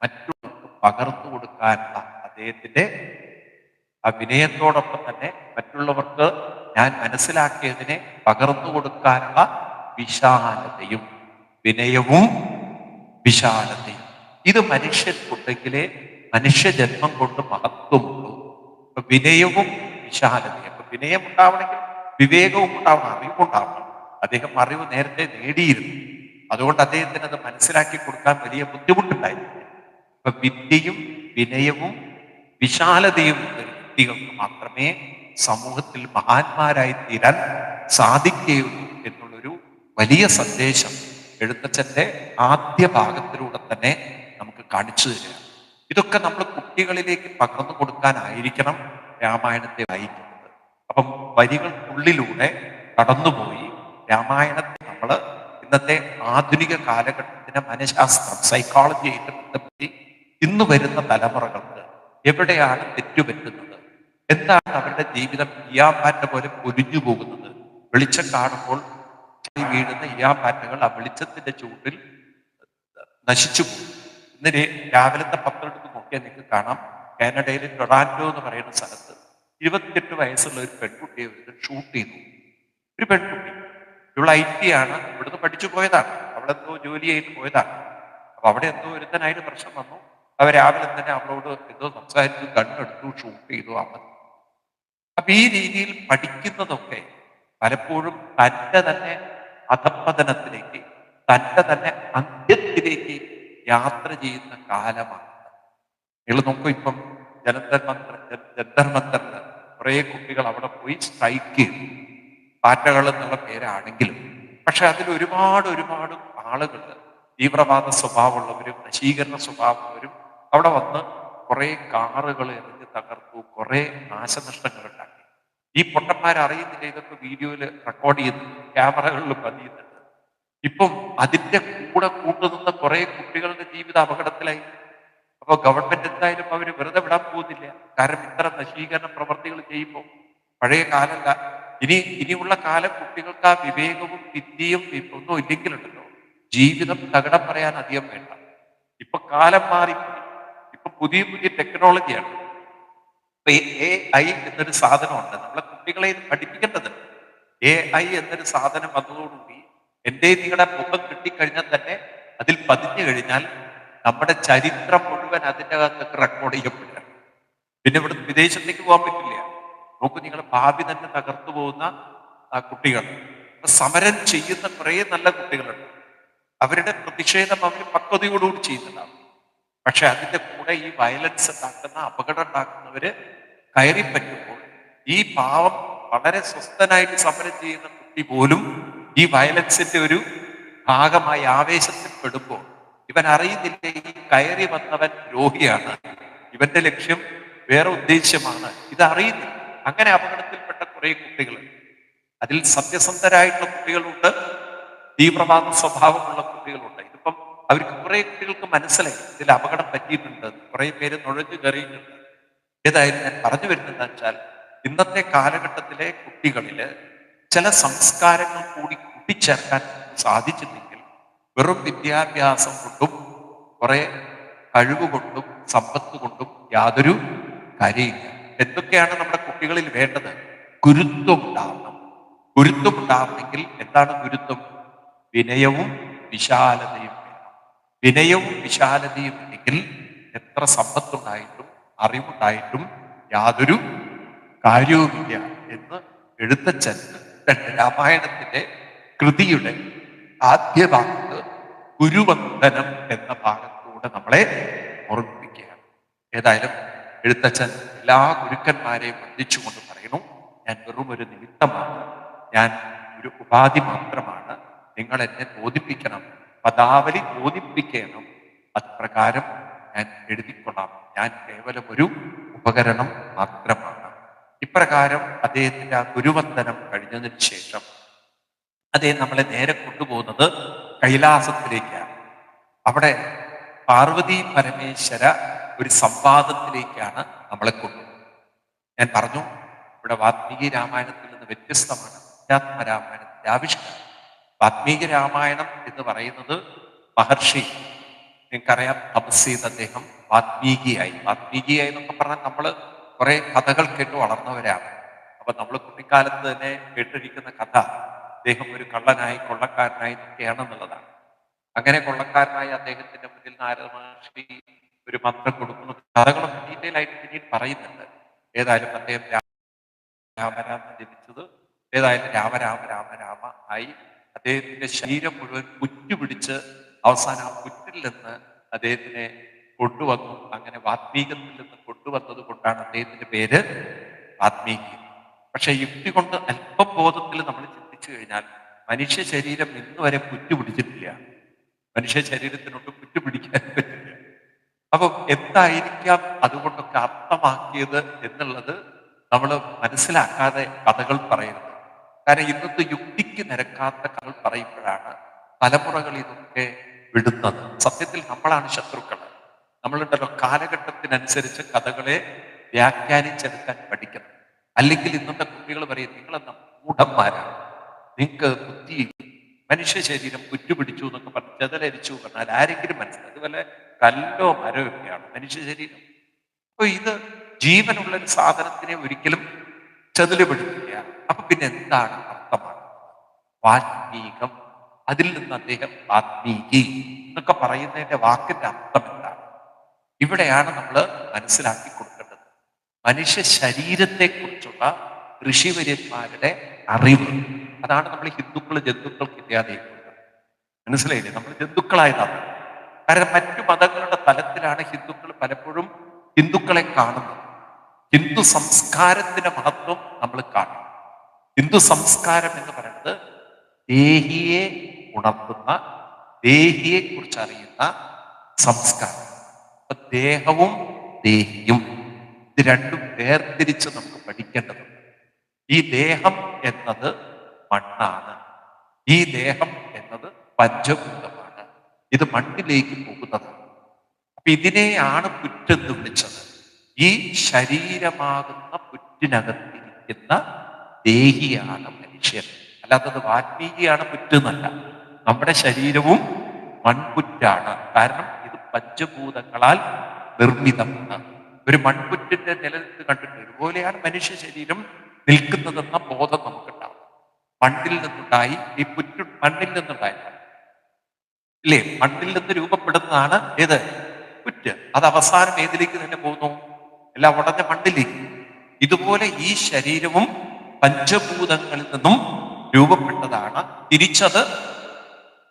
മറ്റുള്ളവർക്ക് പകർന്നു കൊടുക്കാനുള്ള അദ്ദേഹത്തിന്റെ ആ വിനയത്തോടൊപ്പം തന്നെ മറ്റുള്ളവർക്ക് ഞാൻ മനസ്സിലാക്കിയതിനെ പകർന്നു കൊടുക്കാനുള്ള വിശാലതയും. വിനയവും വിശാലതയും ഇത് മനുഷ്യർക്കുണ്ടെങ്കിലേ മനുഷ്യജന്മം കൊണ്ട് മഹത്വമുള്ളൂ. അപ്പൊ വിനയവും വിശാലതയും. അപ്പൊ വിനയം ഉണ്ടാവണമെങ്കിൽ വിവേകവും ഉണ്ടാവണം, അറിവുണ്ടാവണം. അദ്ദേഹം അറിവ് നേരത്തെ നേടിയിരുന്നു, അതുകൊണ്ട് അദ്ദേഹത്തിന് അത് മനസ്സിലാക്കി കൊടുക്കാൻ വലിയ ബുദ്ധിമുട്ടുണ്ടായിരുന്നു. അപ്പൊ വിദ്യയും വിനയവും വിശാലതയും ഉള്ള വ്യക്തികൾക്ക് മാത്രമേ സമൂഹത്തിൽ മഹാന്മാരായി തീരാൻ സാധിക്കുകയുള്ളൂ എന്നുള്ളൊരു വലിയ സന്ദേശം എഴുത്തച്ഛന്റെ ആദ്യ ഭാഗത്തിലൂടെ തന്നെ നമുക്ക് കാണിച്ചു തരിക. ഇതൊക്കെ നമ്മൾ കുട്ടികളിലേക്ക് പകർന്നു കൊടുക്കാനായിരിക്കണം രാമായണത്തെ വായിക്കുന്നത്. അപ്പം വരികൾക്കുള്ളിലൂടെ കടന്നുപോയി രാമായണത്തെ നമ്മൾ ഇന്നത്തെ ആധുനിക കാലഘട്ടത്തിന്റെ മനഃശാസ്ത്രം, സൈക്കോളജിയായിട്ട് ബന്ധപ്പെടുത്തി ഇന്ന് വരുന്ന തലമുറകൾക്ക് എവിടെയാണ് തെറ്റുപറ്റുന്നത്, എന്താണ് അവരുടെ ജീവിതം ഇയാമ്പാറ്റ പോലെ പൊലിഞ്ഞു പോകുന്നത്, വെളിച്ചം കാണുമ്പോൾ വീഴുന്ന ഇയാമ്പാറ്റകൾ ആ വെളിച്ചത്തിന്റെ ചൂട്ടിൽ നശിച്ചു പോകും. ഇന്ന് രാവിലത്തെ പത്രം എടുത്ത് നോക്കിയാൽ നിങ്ങൾക്ക് കാണാം, കാനഡയിലെ ടൊറാൻഡോ എന്ന് പറയുന്ന സ്ഥലത്ത് 28 വയസ്സുള്ള ഒരു പെൺകുട്ടിയെ ഷൂട്ട് ചെയ്തു. ഒരു പെൺകുട്ടി, ഇവൾ IT ആണ്, ഇവിടുന്ന് പഠിച്ചു പോയതാണ്, അവളെന്തോ ജോലി ചെയ്ത് പോയതാണ്. അപ്പൊ അവിടെ എന്തോ ഒരുത്തനായിട്ട് പ്രശ്നം വന്നു. അവർ രാവിലെ തന്നെ അവളോട് എന്തോ സംസാരിച്ചു, കണ്ണെടുത്തു, ഷൂട്ട് ചെയ്തു. അപ്പൊ ഈ രീതിയിൽ പഠിക്കുന്നതൊക്കെ പലപ്പോഴും തൻ്റെ തന്നെ അധപ്പതനത്തിലേക്ക്, തൻ്റെ തന്നെ അന്ത്യത്തിലേക്ക് യാത്ര ചെയ്യുന്ന കാലമാണ്. നിങ്ങൾ നോക്കൂ, ഇപ്പം ജന്തർ മന്ദറിന് കുറെ കുട്ടികൾ അവിടെ പോയി സ്ട്രൈക്ക് ചെയ്തു, പാറ്റകൾ എന്നുള്ള പേരാണെങ്കിലും. പക്ഷെ അതിൽ ഒരുപാട് ഒരുപാട് ആളുകൾ, തീവ്രവാദ സ്വഭാവമുള്ളവരും നശീകരണ സ്വഭാവമുള്ളവരും അവിടെ വന്ന് കുറെ കാറുകൾ എറിഞ്ഞ് തകർത്തു, കുറെ നാശനഷ്ടങ്ങൾ ഉണ്ടാക്കി. ഈ പൊട്ടന്മാരറിയുന്നില്ല ഇതൊക്കെ വീഡിയോയിൽ റെക്കോർഡ് ചെയ്യുന്നുണ്ട്, ക്യാമറകളിൽ പതിയുന്നുണ്ട്. ഇപ്പം അതിന്റെ കൂടെ കൂട്ടുനിന്ന കുറെ കുട്ടികളുടെ ജീവിത അപകടത്തിലായി. അപ്പൊ ഗവൺമെന്റ് എന്തായാലും അവര് വെറുതെ വിടാൻ പോകുന്നില്ല. കാരണം ഇത്തരം നശീകരണ പ്രവർത്തികൾ ചെയ്യുമ്പോൾ പഴയ കാലല്ല, ഇനിയുള്ള കാലം കുട്ടികൾക്ക് ആ വിവേകവും വിദ്യയും ഒന്നും ഇല്ലെങ്കിലുണ്ടല്ലോ ജീവിതം തകിടം പറയാൻ അധികം വേണ്ട. ഇപ്പൊ കാലം മാറി, ഇപ്പൊ പുതിയ പുതിയ ടെക്നോളജിയാണ്. AI എന്നൊരു സാധനമുണ്ട്, നമ്മളെ കുട്ടികളെ ഇത് പഠിപ്പിക്കേണ്ടതുണ്ട്. AI എന്നൊരു സാധനം വന്നതോടുകൂടി എൻ്റെ നിങ്ങളുടെ മുഖം കിട്ടിക്കഴിഞ്ഞാൽ തന്നെ അതിൽ പതിഞ്ഞു കഴിഞ്ഞാൽ നമ്മുടെ ചരിത്രം മുഴുവൻ അതിൻ്റെ അകത്തൊക്കെ റെക്കോർഡ് ചെയ്യപ്പെടുക. പിന്നെ ഇവിടുന്ന് വിദേശത്തേക്ക് പോകാൻ പറ്റില്ല. നോക്കൂ, നിങ്ങൾ ഭാവി തന്നെ തകർത്തു പോകുന്ന കുട്ടികൾ. സമരം ചെയ്യുന്ന കുറേ നല്ല കുട്ടികളുണ്ട്, അവരുടെ പ്രതിഷേധം അവർ പക്വതയോടുകൂടി ചെയ്യുന്നുണ്ടാവും. പക്ഷെ അതിന്റെ കൂടെ ഈ വയലൻസ് ഉണ്ടാക്കുന്ന, അപകടം ഉണ്ടാക്കുന്നവര് കയറി പറ്റുമ്പോൾ ഈ പാവം വളരെ സ്വസ്ഥനായിട്ട് സമരം ചെയ്യുന്ന കുട്ടി പോലും ഈ വയലൻസിന്റെ ഒരു ഭാഗമായി ആവേശത്തിൽ പെടുമ്പോൾ ഇവൻ അറിയുന്നില്ല ഈ കയറി വന്നവൻ ദ്രോഹിയാണ്, ഇവന്റെ ലക്ഷ്യം വേറെ ഉദ്ദേശ്യമാണ്, ഇത് അറിയുന്നില്ല. അങ്ങനെ അപകടത്തിൽപ്പെട്ട കുറെ കുട്ടികളുണ്ട്. അതിൽ സത്യസന്ധരായിട്ടുള്ള കുട്ടികളുണ്ട്, തീവ്രവാദ സ്വഭാവമുള്ള കുട്ടികളുണ്ട്. ഇതിപ്പം അവർക്ക് കുറെ കുട്ടികൾക്ക് മനസ്സിലായി ഇതിൽ അപകടം പറ്റിയിട്ടുണ്ട്, കുറെ പേര് നുഴഞ്ഞു കയറിയിട്ടുണ്ട്. ഏതായാലും ഞാൻ പറഞ്ഞു വരുന്നത് വെച്ചാൽ ഇന്നത്തെ കാലഘട്ടത്തിലെ കുട്ടികളില് ചില സംസ്കാരങ്ങൾ കൂടി കൂട്ടിച്ചേർക്കാൻ സാധിച്ചില്ലെങ്കിൽ വെറും വിദ്യാഭ്യാസം കൊണ്ടും കുറെ കഴിവ് കൊണ്ടും സമ്പത്ത് കൊണ്ടും യാതൊരു കാര്യമില്ല. എന്തൊക്കെയാണ് നമ്മുടെ കുട്ടികളിൽ വേണ്ടത്? ഗുരുത്വം ഉണ്ടാവണം. ഗുരുത്വം ഉണ്ടാവണമെങ്കിൽ എന്താണ് ഗുരുത്വം? വിനയവും വിശാലതയും വേണം. വിനയവും വിശാലതയും ഇല്ലെങ്കിൽ എത്ര സമ്പത്തുണ്ടായിട്ടും അറിവുണ്ടായിട്ടും യാതൊരു കാര്യവുമില്ല എന്ന് എഴുത്തച്ഛൻ രാമായണത്തിന്റെ കൃതിയുടെ ആദ്യ ഭാഗത്ത് ഗുരുവന്ദനം എന്ന ഭാഗത്തൂടെ നമ്മളെ ഓർമ്മിപ്പിക്കുകയാണ്. ഏതായാലും എഴുത്തച്ഛൻ എല്ലാ ഗുരുക്കന്മാരെയും വന്ദിച്ചുകൊണ്ട് പറയുന്നു, ഞാൻ വെറും ഒരു നിമിത്തമാണ്, ഞാൻ ഒരു ഉപാധി മാത്രമാണ്, നിങ്ങൾ എന്നെ ബോധിപ്പിക്കണം, പദാവലി ബോധിപ്പിക്കണം, അത് പ്രകാരം ഞാൻ എഴുതിക്കൊള്ളാം, ഞാൻ കേവലം ഒരു ഉപകരണം മാത്രമാണ്. ഇപ്രകാരം അദ്ദേഹത്തിന്റെ ആ ഗുരുവന്ദനം കഴിഞ്ഞതിന് ശേഷം അദ്ദേഹം നമ്മളെ നേരെ കൊണ്ടുപോകുന്നത് കൈലാസത്തിലേക്കാണ്. അവിടെ പാർവതി പരമേശ്വര ഒരു സംവാദത്തിലേക്കാണ് നമ്മളെ കൊണ്ടുപോകുന്നത്. ഞാൻ പറഞ്ഞു, ഇവിടെ വാൽമീകി രാമായണത്തിൽ നിന്ന് വ്യത്യസ്തമാണ് അധ്യാത്മരാമായണത്തിന്റെ ആവിഷ്കാരം. വാൽമീകി രാമായണം എന്ന് പറയുന്നത് മഹർഷി, നിങ്ങൾക്കറിയാം, തപസ് ചെയ്ത് അദ്ദേഹം വാൽമീകിയായി എന്നൊക്കെ പറഞ്ഞാൽ നമ്മൾ കുറെ കഥകൾ കേട്ട് വളർന്നവരാണ്. അപ്പൊ നമ്മൾ കുട്ടിക്കാലത്ത് തന്നെ കേട്ടിരിക്കുന്ന കഥ അദ്ദേഹം ഒരു കള്ളനായി കൊള്ളക്കാരനായി ഒക്കെയാണെന്നുള്ളതാണ്. അങ്ങനെ കൊള്ളക്കാരനായി അദ്ദേഹത്തിന്റെ മുന്നിൽ നാരദ മഹർഷി ഒരു മന്ത്രം കൊടുക്കുന്ന കഥകളൊക്കെ ഡീറ്റെയിൽ ആയിട്ട് പിന്നീട് പറയുന്നുണ്ട്. ഏതായാലും അദ്ദേഹം രാമരാമ ജനിച്ചത്, ഏതായാലും രാമ ആയി അദ്ദേഹത്തിന്റെ ശരീരം മുഴുവൻ പുറ്റുപിടിച്ച് അവസാനം ആ പുറ്റിൽ നിന്ന് അദ്ദേഹത്തിനെ കൊണ്ടുവന്നു. അങ്ങനെ വാത്മീകത്തിൽ നിന്ന് കൊണ്ടുവന്നത് കൊണ്ടാണ് അദ്ദേഹത്തിന്റെ പേര് വാത്മീകി. പക്ഷെ യുക്തി കൊണ്ട് അല്പം ബോധത്തിൽ നമ്മൾ ചിന്തിച്ചു കഴിഞ്ഞാൽ മനുഷ്യ ശരീരം ഇന്ന് വരെ പുറ്റുപിടിച്ചിട്ടില്ല. മനുഷ്യ ശരീരത്തിനൊട്ട് പുറ്റുപിടിക്കാൻ പറ്റില്ല. അപ്പൊ എന്തായിരിക്കാം അതുകൊണ്ടൊക്കെ അർത്ഥമാക്കിയത് എന്നുള്ളത് നമ്മൾ മനസ്സിലാക്കാതെ കഥകൾ പറയരുത്. കാരണം ഇന്നത്തെ യുക്തിക്ക് നിരക്കാത്ത കഥകൾ പറയുമ്പോഴാണ് തലമുറകൾ ഇതൊക്കെ വിടുന്നത്. സത്യത്തിൽ നമ്മളാണ് ശത്രുക്കൾ. നമ്മളുണ്ടല്ലോ കാലഘട്ടത്തിനനുസരിച്ച് കഥകളെ വ്യാഖ്യാനിച്ചെടുക്കാൻ പഠിക്കണം. അല്ലെങ്കിൽ ഇന്നത്തെ കുട്ടികൾ പറയും, നിങ്ങളെന്ന മൂഢന്മാരാണ്, നിങ്ങൾക്ക് ബുദ്ധി, മനുഷ്യ ശരീരം പുറ്റുപിടിച്ചു എന്നൊക്കെ പറഞ്ഞ് ചെതലരിച്ചു പറഞ്ഞാൽ ആരെങ്കിലും മനസ്സിലായി അതുപോലെ കല്ലോ മരമൊക്കെയാണ് മനുഷ്യ ശരീരം. അപ്പൊ ഇത് ജീവനുള്ള ഒരു സാധനത്തിനെ ഒരിക്കലും ചെതലുപിടിക്കില്ല. അപ്പൊ പിന്നെ എന്താണ് അർത്ഥമാക്കുന്നത്? വാൽമീകം, അതിൽ നിന്ന് അദ്ദേഹം വാൽമീകി എന്നൊക്കെ പറയുന്നതിന്റെ വാക്കിന്റെ അർത്ഥം എന്താണ്? ഇവിടെയാണ് നമ്മൾ മനസ്സിലാക്കി കൊടുക്കേണ്ടത്. മനുഷ്യ ശരീരത്തെ കുറിച്ചുള്ള ഋഷിവര്യന്മാരുടെ അറിവ്, അതാണ് നമ്മൾ ഹിന്ദുക്കൾ ജന്തുക്കൾക്ക് ഇല്ലാതെ മനസ്സിലായില്ലേ? നമ്മൾ ജന്തുക്കളായതാണ്. കാരണം മറ്റു മതങ്ങളുടെ തലത്തിലാണ് ഹിന്ദുക്കൾ പലപ്പോഴും ഹിന്ദുക്കളെ കാണുന്നത്. ഹിന്ദു സംസ്കാരത്തിന്റെ മഹത്വം നമ്മൾ കാണും. ഹിന്ദു സംസ്കാരം എന്ന് പറയുന്നത് ദേഹിയെ ഉണർത്തുന്ന, ദേഹിയെ കുറിച്ച് അറിയുന്ന സംസ്കാരം. അപ്പൊ ദേഹവും ദേഹിയും ഇത് രണ്ടും വേർതിരിച്ച് നമുക്ക് പഠിക്കേണ്ടതുണ്ട്. ഈ ദേഹം എന്നത് മണ്ണാണ്, ഈ ദേഹം എന്നത് പഞ്ചഭൂതമാണ്, ഇത് മണ്ണിലേക്ക് പോകുന്നതാണ്. അപ്പൊ ഇതിനെയാണ് പുറ്റെന്ന് വിളിച്ചത്. ഈ ശരീരമാകുന്ന പുറ്റിനകത്തിരിക്കുന്ന ദേഹിയാണ് മനുഷ്യൻ. അല്ലാത്തത് വാൽമീകിയാണ് പുറ്റെന്നല്ല. നമ്മുടെ ശരീരവും മൺപുറ്റാണ്. കാരണം ഇത് പഞ്ചഭൂതങ്ങളാൽ നിർമ്മിതമാണ്. ഒരു മൺപുറ്റിന്റെ നിലനിൽപ്പ് കണ്ടിട്ട് ഇതുപോലെയാണ് മനുഷ്യ ശരീരം നിൽക്കുന്നതെന്ന ബോധം നമുക്കുണ്ടാവും. മണ്ണിൽ നിന്നുണ്ടായി, ഈ പുറ്റ് മണ്ണിൽ നിന്നുണ്ടായതാണ് ഇല്ലേ? മണ്ണിൽ നിന്ന് രൂപപ്പെടുന്നതാണ് ഏത്? പുറ്റ്. അത് അവസാനം ഏതിലേക്ക് തന്നെ പോകുന്നു? എല്ലാം ഉടഞ്ഞ മണ്ണിലേക്ക്. ഇതുപോലെ ഈ ശരീരവും പഞ്ചഭൂതങ്ങളിൽ നിന്നും രൂപപ്പെട്ടതാണ്. തിരിച്ചത്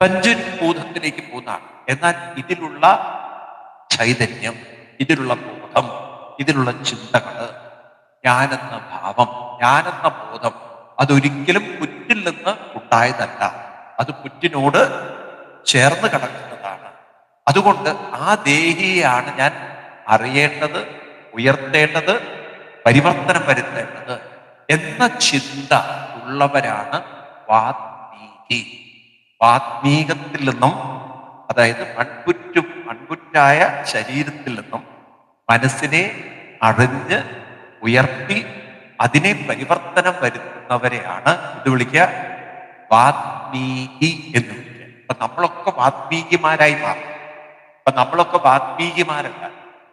പഞ്ചഭൂതത്തിലേക്ക് പോകുന്നതാണ്. എന്നാൽ ഇതിലുള്ള ചൈതന്യം, ഇതിലുള്ള ബോധം, ഇതിലുള്ള ചിന്തകള്, ഞാനെന്ന ഭാവം, ഞാനെന്ന ബോധം അതൊരിക്കലും പുറ്റിൽ നിന്ന് ഉണ്ടായതല്ല. അത് പുറ്റിനോട് ചേർന്ന് കിടക്കുന്നതാണ്. അതുകൊണ്ട് ആ ദേഹിയെയാണ് ഞാൻ അറിയേണ്ടത്, ഉയർത്തേണ്ടത്, പരിവർത്തനം വരുത്തേണ്ടത് എന്ന ചിന്ത ഉള്ളവരാണ് വാത്മീകി. വാത്മീകത്തിൽ നിന്നും, അതായത് മൺപുറ്റായ ശരീരത്തിൽ നിന്നും മനസ്സിനെ അറിഞ്ഞ് ഉയർത്തി അതിനെ പരിവർത്തനം വരുത്തുന്നവരെയാണ് ഇത് വിളിക്കുക വാത്മീകി എന്ന് വിളിക്കുക. അപ്പൊ നമ്മളൊക്കെ വാത്മീകിമാരായി മാറും. അപ്പൊ നമ്മളൊക്കെ വാത്മീകിമാരല്ല,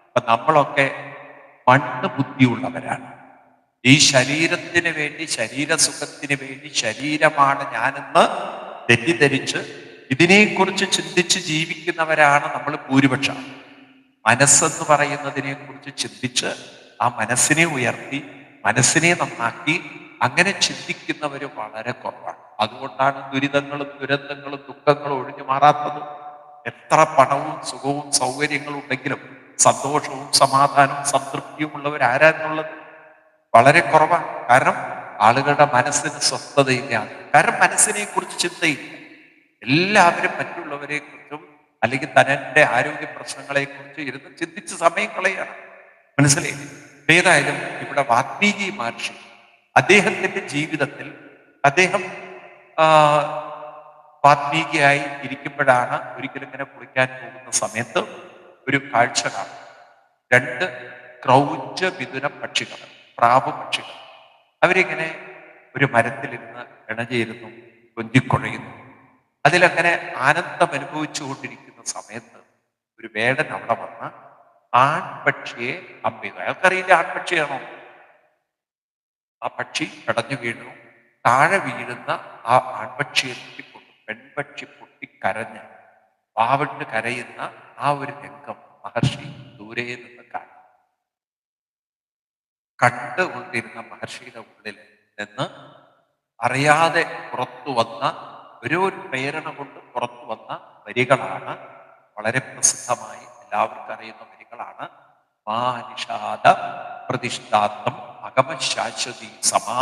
അപ്പൊ നമ്മളൊക്കെ മണ്ണ് ബുദ്ധിയുള്ളവരാണ്. ഈ ശരീരത്തിന് വേണ്ടി, ശരീരസുഖത്തിന് വേണ്ടി, ശരീരമാണ് ഞാനെന്ന് തെറ്റിദ്ധരിച്ച് ഇതിനെക്കുറിച്ച് ചിന്തിച്ച് ജീവിക്കുന്നവരാണ് നമ്മൾ ഭൂരിപക്ഷം. മനസ്സെന്ന് പറയുന്നതിനെ കുറിച്ച് ചിന്തിച്ച് ആ മനസ്സിനെ ഉയർത്തി, മനസ്സിനെ നന്നാക്കി അങ്ങനെ ചിന്തിക്കുന്നവർ വളരെ കുറവാണ്. അതുകൊണ്ടാണ് ദുരിതങ്ങളും ദുരന്തങ്ങളും ദുഃഖങ്ങളും ഒഴിഞ്ഞു മാറാത്തത്. എത്ര പണവും സുഖവും സൗകര്യങ്ങളും ഉണ്ടെങ്കിലും സന്തോഷവും സമാധാനവും സംതൃപ്തിയും ഉള്ളവരാരാന്നുള്ളത് വളരെ കുറവാണ്. കാരണം ആളുകളുടെ മനസ്സിന് സ്വസ്ഥതയില്ല. കാരണം മനസ്സിനെ കുറിച്ച് ചിന്തയില്ല. എല്ലാവരും മറ്റുള്ളവരെ കുറിച്ചും അല്ലെങ്കിൽ തന്റെ ആരോഗ്യ പ്രശ്നങ്ങളെ കുറിച്ച് ഇരുന്ന് ചിന്തിച്ച് സമയം കളയാണ്. മനസ്സിലായി? ഏതായാലും ഇവിടെ വാത്മീകി മഹർഷി അദ്ദേഹത്തിന്റെ ജീവിതത്തിൽ അദ്ദേഹം വാത്മീകിയായി ഇരിക്കുമ്പോഴാണ് ഒരിക്കലും ഇങ്ങനെ കുളിക്കാൻ പോകുന്ന സമയത്ത് ഒരു കാഴ്ച കാണും. 2 ക്രൗഞ്ച മിഥുന പക്ഷികൾ, പ്രാവ് പക്ഷികൾ, അവരിങ്ങനെ ഒരു മരത്തിലിരുന്ന് ഇണചേരുന്നു, കൊഞ്ചിക്കുഴയുന്നു. അതിലങ്ങനെ ആനന്ദം അനുഭവിച്ചു കൊണ്ടിരിക്കുന്ന സമയത്ത് ഒരു വേടൻ അവിടെ വന്ന് ആൺപക്ഷിയെ അമ്പെയ്തു. അയാൾക്കറിയില്ല ആൺപക്ഷിയാണോ. ആ പക്ഷി കടഞ്ഞു വീണു. താഴെ വീഴുന്ന ആ ആൺപക്ഷിയെ നോക്കിക്കൊണ്ടു പെൺപക്ഷി പൊട്ടിക്കരഞ്ഞ് പാവിട്ട് കരയുന്ന ആ ഒരു രംഗം മഹർഷി ദൂരെ നിന്ന് കാണും. കണ്ടുകൊണ്ടിരുന്ന മഹർഷിയുടെ ഉള്ളിൽ നിന്ന് അറിയാതെ പുറത്തു വന്ന ഒരു പ്രേരണ കൊണ്ട് പുറത്തു വന്ന വരികളാണ്, വളരെ പ്രസിദ്ധമായി എല്ലാവർക്കും അറിയുന്ന വരികളാണ്. മാനിഷാദ പ്രതിഷ്ഠാത്വം അഗമശാശ്വതി സമാ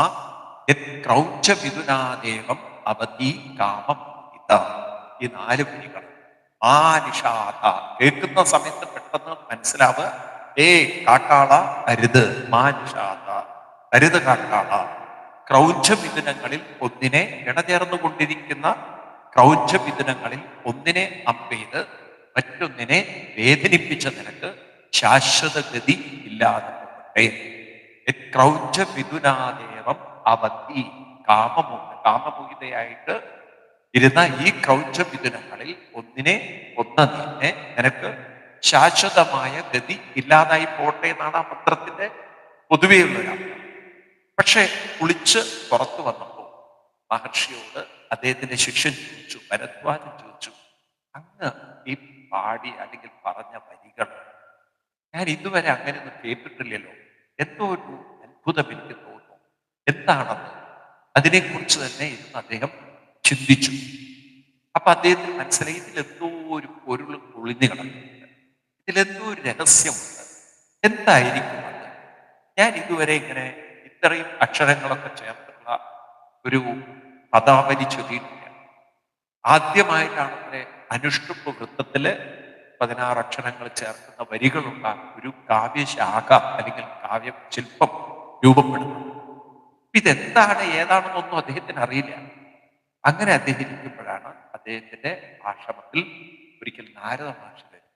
ക്രൗഞ്ച മിഥുനാദേവം അവധി കാമം. ഈ 4 വരികൾ മാനിഷാദ കേൾക്കുന്ന സമയത്ത് പെട്ടെന്ന് മനസ്സിലാവുക, കാട്ടാള അരുത്, മാനിഷാദ അരുത് കാട്ടാള. ക്രൗഞ്ചമിഥുനങ്ങളിൽ ഒന്നിനെ ഇണചേർന്നുകൊണ്ടിരിക്കുന്ന ക്രൗഞ്ചമിഥുനങ്ങളിൽ ഒന്നിനെ അമ്പെയ്ത് മറ്റൊന്നിനെ വേദനിപ്പിച്ച നിനക്ക് ശാശ്വത ഗതി ഇല്ലാതെ പോകട്ടെ. ക്രൗഞ്ചമിഥുനാദേവം അവധി കാമമോഹിതയായിട്ട് ഇരുന്ന ഈ ക്രൗഞ്ചമിഥുനങ്ങളിൽ ഒന്നിനെ നിനക്ക് ശാശ്വതമായ ഗതി ഇല്ലാതായി പോട്ടെ എന്നാണ് ആ മന്ത്രത്തിന്റെ പൊതുവെയുള്ളൊരർത്ഥം. പക്ഷെ കുളിച്ച് പുറത്തു വന്നപ്പോൾ മഹർഷിയോട് അദ്ദേഹത്തിന്റെ ശിഷ്യൻ ചോദിച്ചു, ഭരദ്വാജൻ ചോദിച്ചു, അങ്ങ് ഈ പാടി അല്ലെങ്കിൽ പറഞ്ഞ വരികൾ ഞാൻ ഇതുവരെ അങ്ങനെയൊന്നും കേട്ടിട്ടില്ലല്ലോ, എന്തോ ഒരു അത്ഭുതം എനിക്ക് തോന്നുന്നു, എന്താണെന്ന് അതിനെക്കുറിച്ച് തന്നെ ഇരുന്ന് അദ്ദേഹം ചിന്തിച്ചു. അപ്പൊ അദ്ദേഹത്തിന് മനസ്സിലായി ഇതിലെന്തോ ഒരു പൊരുൾ ഒളിഞ്ഞു കിടക്കുന്നുണ്ട്, ഇതിലെന്തോ ഒരു രഹസ്യമുണ്ട്. എന്തായിരിക്കും അത്? ഞാൻ ഇതുവരെ ഇങ്ങനെ ഇത്രയും അക്ഷരങ്ങളൊക്കെ ചേർത്തുള്ള ഒരു പദാവലി ചൊല്ലിയിട്ടില്ല. ആദ്യമായിട്ടാണ് ഇവിടെ അനുഷ്ടുപ്പ് വൃത്തത്തില് 16 അക്ഷരങ്ങൾ ചേർക്കുന്ന വരികളുള്ള ഒരു കാവ്യശാഖ അല്ലെങ്കിൽ കാവ്യ ശില്പം രൂപപ്പെടുന്നു. ഇതെന്താണ് ഏതാണെന്നൊന്നും അദ്ദേഹത്തിന് അറിയില്ല. അങ്ങനെ അദ്ദേഹം ഇരിക്കുമ്പോഴാണ് അദ്ദേഹത്തിന്റെ ആശ്രമത്തിൽ ഒരിക്കൽ നാരദ മഹർഷി വരും.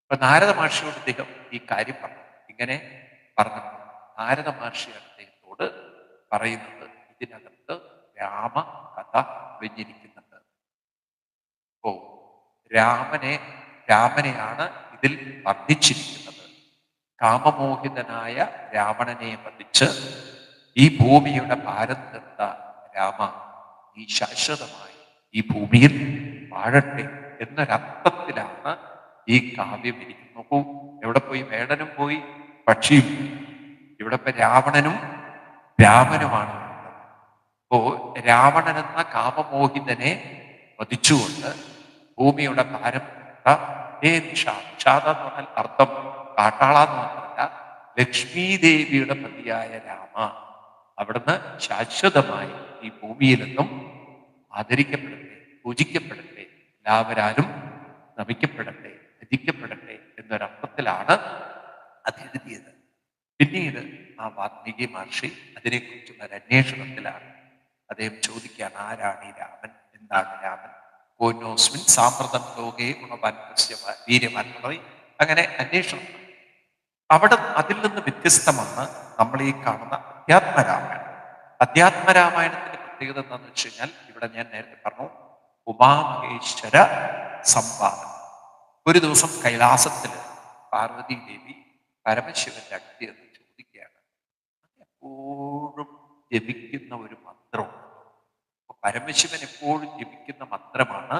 അപ്പൊ നാരദ മഹർഷിയോട് അദ്ദേഹം ഈ കാര്യം പറഞ്ഞു. ഇങ്ങനെ പറഞ്ഞപ്പോൾ നാരദ മഹർഷിയാണ് അദ്ദേഹത്തോട് പറയുന്നത്, ഇതിനകത്ത് രാമ കഥ വെഞ്ഞിരിക്കുന്നുണ്ട്. ഓ, രാമനെയാണ് ഇതിൽ വർദ്ധിച്ചിരിക്കുന്നത്. കാമമോഹിതനായ രാവണനെ വധിച്ച് ഈ ഭൂമിയുടെ ഭാരം തീർത്ത രാമ, ഈ ശാശ്വതമായി ഈ ഭൂമിയിൽ വാഴട്ടെ എന്നൊരർത്ഥത്തിലാണ് ഈ കാവ്യം ഇരിക്കുന്നത്. നോക്കൂ, എവിടെ പോയി? വേടനും പോയി, പക്ഷിയും പോയി. ഇവിടെ ഇപ്പൊ രാമനുമാണ്. അപ്പോ രാവണൻ എന്ന കാമമോഹിതനെ വധിച്ചുകൊണ്ട് ഭൂമിയുടെ ഭാരം ഏ നിഷാദ്. നിഷാദ എന്ന് പറഞ്ഞാൽ അർത്ഥം കാട്ടാള എന്ന് മാത്രമല്ല, ലക്ഷ്മി ദേവിയുടെ പതിയായ രാമ, അവിടുന്ന് ശാശ്വതമായി ഈ ഭൂമിയിൽ നിന്നും ആദരിക്കപ്പെടട്ടെ, പൂജിക്കപ്പെടട്ടെ, എല്ലാവരാലും നമിക്കപ്പെടട്ടെ, ഭജിക്കപ്പെടട്ടെ എന്നൊരർത്ഥത്തിലാണ് അത് എഴുതിയത്. പിന്നീട് ആ വാൽമീകി മഹർഷി അതിനെക്കുറിച്ചുള്ള ഒരു അന്വേഷണത്തിലാണ്. അദ്ദേഹം ചോദിക്കുകയാണ്, ആരാണ് ഈ രാമൻ, എന്താണ് രാമൻ? കോനോസ്മിൻ സാമ്പ്രതം ലോകേ ഗുണവാൻ വീര്യവാൻ തുടങ്ങി അങ്ങനെ അന്വേഷണം. അവിടെ അതിൽ നിന്ന് വ്യത്യസ്തമാണ് നമ്മൾ ഈ കാണുന്ന അധ്യാത്മരാമായണം. അധ്യാത്മരാമായണത്തിന്റെ പ്രത്യേകത എന്താണെന്ന് വെച്ച് കഴിഞ്ഞാൽ, ഇവിടെ ഞാൻ നേരത്തെ പറഞ്ഞു, ഉമാമഹേശ്വര സംവാദം. ഒരു ദിവസം കൈലാസത്തിൽ പാർവതി ദേവി പരമശിവന്റെ അടുത്ത് എന്ന് ചോദിക്കുകയാണ്, എപ്പോഴും ജപിക്കുന്ന ഒരു മന്ത്രമുണ്ട്. അപ്പൊ പരമശിവൻ എപ്പോഴും ജപിക്കുന്ന മന്ത്രമാണ്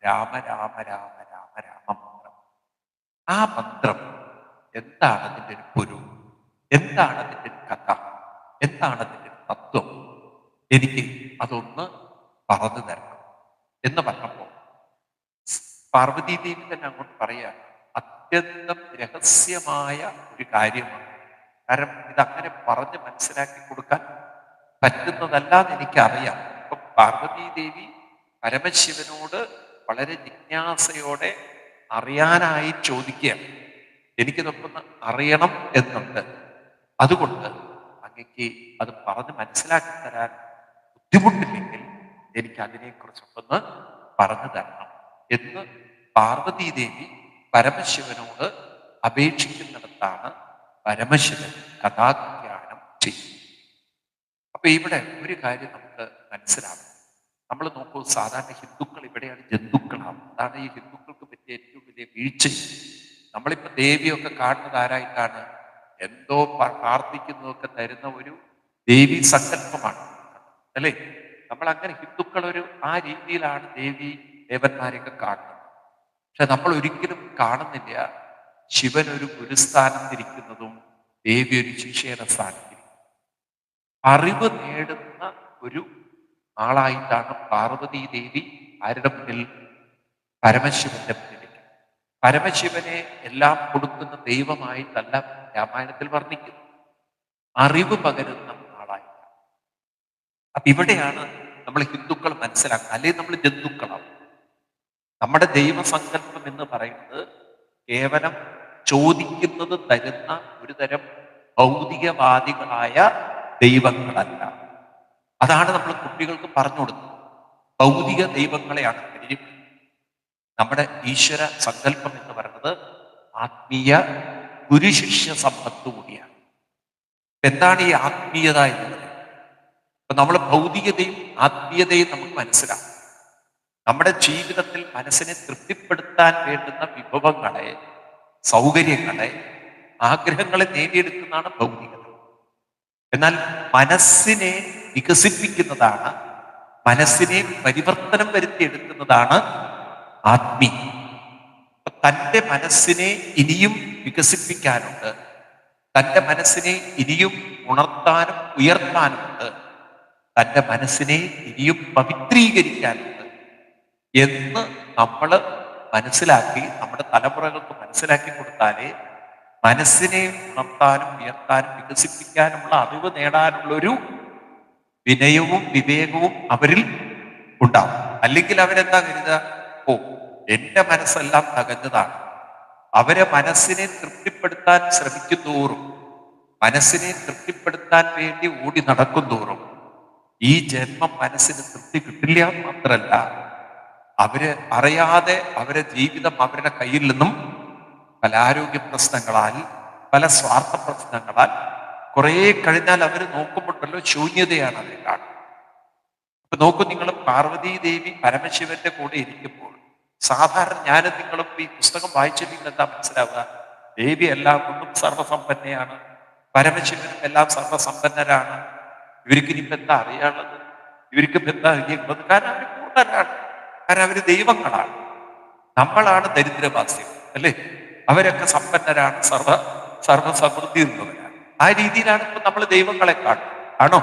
രാമ രാമ രാമ രാമ രാമ മന്ത്രം. ആ മന്ത്രം എന്താണ് അതിൻ്റെ ഒരു പൊരുൾ, എന്താണ് അതിൻ്റെ ഒരു കഥ, എന്താണ് അതിൻ്റെ ഒരു തത്വം, എനിക്ക് അതൊന്ന് പറഞ്ഞു തരണം എന്ന് പറഞ്ഞപ്പോൾ പാർവതി ദേവി തന്നെ അങ്ങോട്ട് പറയുകയാണ്, അത്യന്തം രഹസ്യമായ ഒരു കാര്യമാണ്. കാരണം ഇതങ്ങനെ പറഞ്ഞ് മനസ്സിലാക്കി കൊടുക്കാൻ പറ്റുന്നതല്ലാന്ന് എനിക്കറിയാം. അപ്പൊ പാർവതി ദേവി പരമശിവനോട് വളരെ ജിജ്ഞാസയോടെ അറിയാനായി ചോദിക്കുകയാണ്, എനിക്കിതൊക്കെ ഒന്ന് അറിയണം എന്നുണ്ട്, അതുകൊണ്ട് അങ്ങക്ക് അത് പറഞ്ഞ് മനസ്സിലാക്കി തരാൻ ബുദ്ധിമുട്ടില്ലെങ്കിൽ എനിക്ക് അതിനെക്കുറിച്ചൊന്ന് പറഞ്ഞു തരണം എന്ന് പാർവതി ദേവി പരമശിവനോട് അപേക്ഷിക്കുന്നിടത്താണ് പരമശിവൻ കഥാഖ്യാനം ചെയ്യുന്നത്. അപ്പൊ ഇവിടെ ഒരു കാര്യം നമുക്ക് മനസ്സിലാവും. നമ്മൾ നോക്കൂ, സാധാരണ ഹിന്ദുക്കൾ ഇവിടെയാണ് ജന്തുക്കളാണ്. അതാണ് ഈ ഹിന്ദുക്കൾക്ക് പറ്റിയ ഏറ്റവും വലിയ വീഴ്ച. നമ്മളിപ്പോ ദേവിയൊക്കെ കാണുന്നത് ആരായിട്ടാണ്? എന്തോ പ്രാർത്ഥിക്കുന്നതൊക്കെ തരുന്ന ഒരു ദേവി സങ്കല്പമാണ്, അല്ലേ? നമ്മൾ അങ്ങനെ ഹിന്ദുക്കൾ ആ രീതിയിലാണ് ദേവി ദേവന്മാരെയൊക്കെ കാണുന്നത്. പക്ഷെ നമ്മൾ ഒരിക്കലും കാണുന്നില്ല ശിവൻ ഒരു ഗുരുസ്ഥാനത്തിരിക്കുന്നതും ദേവി ഒരു ശിഷ്യയുടെ സ്ഥാനത്തിരിക്കുന്നതും. അറിവ് നേടുന്ന ഒരു ആളായിട്ടാണ് പാർവതി ദേവി ആരുടെ മുന്നിൽ? പരമശിവന്റെ മുന്നിലേക്ക്. പരമശിവനെ എല്ലാം കൊടുക്കുന്ന ദൈവമായിട്ടല്ല രാമായണത്തിൽ വർണ്ണിക്കുന്നത്, അറിവ് പകരുന്ന ആളായിട്ടാണ്. അപ്പൊ ഇവിടെയാണ് നമ്മൾ ഹിന്ദുക്കൾ മനസ്സിലാക്കുന്നത്, അല്ലെങ്കിൽ നമ്മൾ ജന്തുക്കളാണ്. നമ്മുടെ ദൈവസങ്കല്പം എന്ന് പറയുന്നത് കേവലം ചോദിക്കുന്നത് തരുന്ന ഒരു തരം ഭൗതികവാദികളായ ദൈവങ്ങളല്ല. അതാണ് നമ്മൾ കുട്ടികൾക്ക് പറഞ്ഞു കൊടുക്കുന്നത്. ഭൗതിക ദൈവങ്ങളെയാണ് പരിചയപ്പെടുന്നത്. നമ്മുടെ ഈശ്വര സങ്കല്പം എന്ന് പറയുന്നത് ആത്മീയ ഗുരുശിഷ്യ സമ്പത്ത് കൂടിയാണ്. എന്താണ് ഈ ആത്മീയത എന്നുള്ളത്? അപ്പൊ നമ്മൾ ഭൗതികതയും ആത്മീയതയും നമുക്ക് മനസ്സിലാക്കും. നമ്മുടെ ജീവിതത്തിൽ മനസ്സിനെ തൃപ്തിപ്പെടുത്താൻ വേണ്ടുന്ന വിഭവങ്ങളെ, സൗകര്യങ്ങളെ, ആഗ്രഹങ്ങളെ നേടിയെടുക്കുന്നതാണ് ഭൗതികത. എന്നാൽ മനസ്സിനെ വികസിപ്പിക്കുന്നതാണ്, മനസ്സിനെ പരിവർത്തനം വരുത്തിയെടുക്കുന്നതാണ് ആത്മീയം. തൻ്റെ മനസ്സിനെ ഇനിയും വികസിപ്പിക്കാനുണ്ട്, തൻ്റെ മനസ്സിനെ ഇനിയും ഉണർത്താനും ഉയർത്താനുമുണ്ട്, തൻ്റെ മനസ്സിനെ ഇനിയും പവിത്രീകരിക്കാനുണ്ട് എന്ന് നമ്മൾ മനസ്സിലാക്കി നമ്മുടെ തലമുറകൾക്ക് മനസ്സിലാക്കി കൊടുത്താലേ മനസ്സിനെ ഉണർത്താനും ഉയർത്താനും വികസിപ്പിക്കാനുമുള്ള അറിവ് നേടാനുള്ളൊരു വിനയവും വിവേകവും അവരിൽ ഉണ്ടാവും. അല്ലെങ്കിൽ അവരെന്താ കരുതുക? ഓ, എൻ്റെ മനസ്സെല്ലാം തകഞ്ഞതാണ്. അവരെ മനസ്സിനെ തൃപ്തിപ്പെടുത്താൻ ശ്രമിക്കും തോറും, മനസ്സിനെ തൃപ്തിപ്പെടുത്താൻ വേണ്ടി ഓടി നടക്കും തോറും ഈ ജന്മം മനസ്സിന് തൃപ്തി കിട്ടില്ല. മാത്രല്ല, അവര് അറിയാതെ അവരെ ജീവിതം അവരുടെ കയ്യിൽ നിന്നും പല ആരോഗ്യ പ്രശ്നങ്ങളാൽ, പല സ്വാർത്ഥ പ്രശ്നങ്ങളാൽ കുറെ കഴിഞ്ഞാൽ അവർ നോക്കുമ്പോഴല്ലോ ശൂന്യതയാണ് അവർ കാണുന്നത്. അപ്പൊ നോക്കൂ, നിങ്ങൾ പാർവതി ദേവി പരമശിവന്റെ കൂടെ ഇരിക്കുമ്പോൾ സാധാരണ ഞാനും നിങ്ങളും ഈ പുസ്തകം വായിച്ചില്ലെങ്കിൽ എന്താ മനസ്സിലാവുക? ദേവി എല്ലാം കൊണ്ടും സർവസമ്പന്നയാണ്, പരമശിവനും എല്ലാം സർവസമ്പന്നരാണ്. ഇവർക്ക് ഇനിയിപ്പോ എന്താ അറിയാനുള്ളത്? ഇവർക്ക് എന്താ അറിയുന്നത്? കാരണം അവർ പൂർണ്ണരാണ്, കാരണം അവര് ദൈവങ്ങളാണ്. നമ്മളാണ് ദരിദ്രവാസികൾ, അല്ലേ? അവരൊക്കെ സമ്പന്നരാണ്, സർവസമൃദ്ധി ഉള്ളവരാണ്. ആ രീതിയിലാണ് ഇപ്പൊ നമ്മൾ ദൈവങ്ങളെ കാണുന്നത്. ആണോ?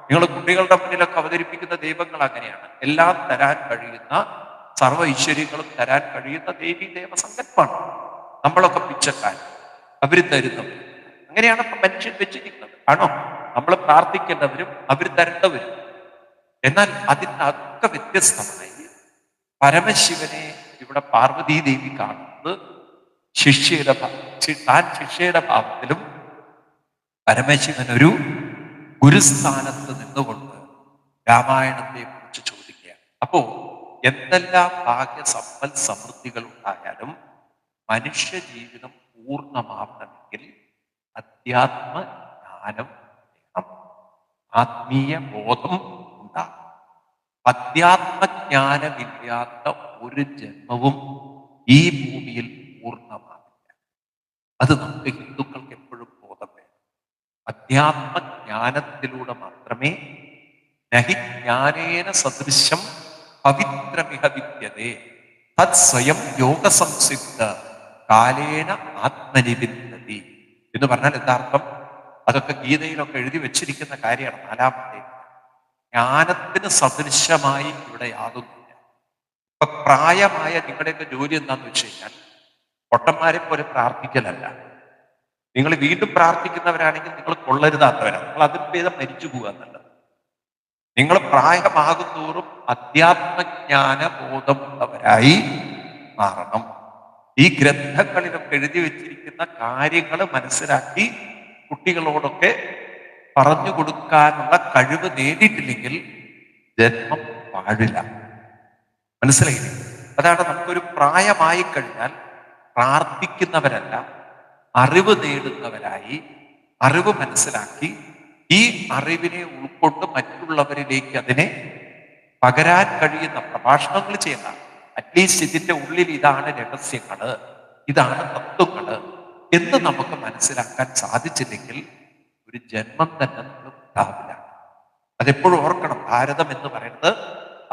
നിങ്ങൾ കുട്ടികളുടെ മുന്നിലൊക്കെ അവതരിപ്പിക്കുന്ന ദൈവങ്ങൾ അങ്ങനെയാണ്. എല്ലാം തരാൻ കഴിയുന്ന സർവ്വ ഐശ്വര്യങ്ങളും തരാൻ കഴിയുന്ന ദേവീ ദേവസങ്കല്പമാണ്. നമ്മളൊക്കെ പിച്ചക്കാർ, അവര് തരുന്നവർ. അങ്ങനെയാണ് ഇപ്പൊ മനുഷ്യൻ വെച്ചിരിക്കുന്നത്. ആണോ? നമ്മൾ പ്രാർത്ഥിക്കേണ്ടവരും അവർ തരേണ്ടവരും. എന്നാൽ അതിനൊക്കെ വ്യത്യസ്തമായി പരമശിവനെ ഇവിടെ പാർവതീ ദേവി കാണുന്നത് താൻ ശിഷ്യയുടെ ഭാവത്തിലും പരമശിവൻ ഒരു ഗുരുസ്ഥാനത്ത് നിന്നുകൊണ്ട് രാമായണത്തെ കുറിച്ച് ചോദിക്കുകയാണ്. അപ്പോ എന്തെല്ലാം ഭാഗ്യ സമ്പൽ സമൃദ്ധികൾ ഉണ്ടായാലും മനുഷ്യ ജീവിതം പൂർണ്ണമാവണമെങ്കിൽ അധ്യാത്മ ജ്ഞാനം വേണം, ആത്മീയ ബോധം ഉണ്ടാകും. അധ്യാത്മജ്ഞാനമില്ലാത്ത ഒരു ജന്മവും ഈ ഭൂമിയിൽ പൂർണ്ണമാവില്ല. അത് നമുക്ക് ഹിന്ദുക്കൾക്ക് എപ്പോഴും ബോധം വേണം. അധ്യാത്മജ്ഞാനത്തിലൂടെ മാത്രമേ നഹി ജ്ഞാനേന സദൃശം പവിത്രമിഹ വിദ്യതേ തത് സ്വയം യോഗ സംസിദ്ധ കാലേന ആത്മനിവിന്ദതി എന്ന് പറഞ്ഞാൽ എന്താർത്ഥം? അതൊക്കെ ഗീതയിലൊക്കെ എഴുതി വെച്ചിരിക്കുന്ന കാര്യമാണ്. നാലാമത്തെ ജ്ഞാനത്തിന് സദൃശമായി ഇവിടെ യാതൊന്നുമില്ല. ഇപ്പൊ പ്രായമായ നിങ്ങളുടെയൊക്കെ ജോലി എന്താന്ന് വെച്ച് കഴിഞ്ഞാൽ പൊട്ടന്മാരെ പോലെ പ്രാർത്ഥിക്കലല്ല. നിങ്ങൾ വീണ്ടും പ്രാർത്ഥിക്കുന്നവരാണെങ്കിൽ നിങ്ങൾ കൊള്ളരുതാത്തവരാണ്. നിങ്ങൾ അതിൽ ഭേദം മരിച്ചു പോകുക എന്നുള്ളത്. നിങ്ങൾ പ്രായമാകുന്തോറും അധ്യാത്മജ്ഞാന ബോധമുള്ളവരായി മാറണം. ഈ ഗ്രന്ഥങ്ങളിലൊക്കെ എഴുതി വെച്ചിരിക്കുന്ന കാര്യങ്ങൾ മനസ്സിലാക്കി കുട്ടികളോടൊക്കെ പറഞ്ഞു കൊടുക്കാനുള്ള കഴിവ് നേടിയിട്ടില്ലെങ്കിൽ ജന്മം പാടില്ല. മനസ്സിലായില്ലേ? അതാണ് നമുക്കൊരു പ്രായമായി കഴിഞ്ഞാൽ പ്രാർത്ഥിക്കുന്നവരല്ല, അറിവ് നേടുന്നവരായി അറിവ് മനസ്സിലാക്കി ഈ അറിവിനെ ഉൾക്കൊണ്ട് മറ്റുള്ളവരിലേക്ക് അതിനെ പകരാൻ കഴിയുന്ന പ്രഭാഷണങ്ങൾ ചെയ്യണ്ട. അറ്റ്ലീസ്റ്റ് ഇതിന്റെ ഉള്ളിൽ ഇതാണ് രഹസ്യങ്ങള്, ഇതാണ് തത്വങ്ങള് എന്ന് നമുക്ക് മനസ്സിലാക്കാൻ സാധിച്ചില്ലെങ്കിൽ ഒരു ജന്മം തന്നെ നമ്മൾ ഉണ്ടാവില്ല. അതെപ്പോഴും ഓർക്കണം. ഭാരതം എന്ന് പറയുന്നത്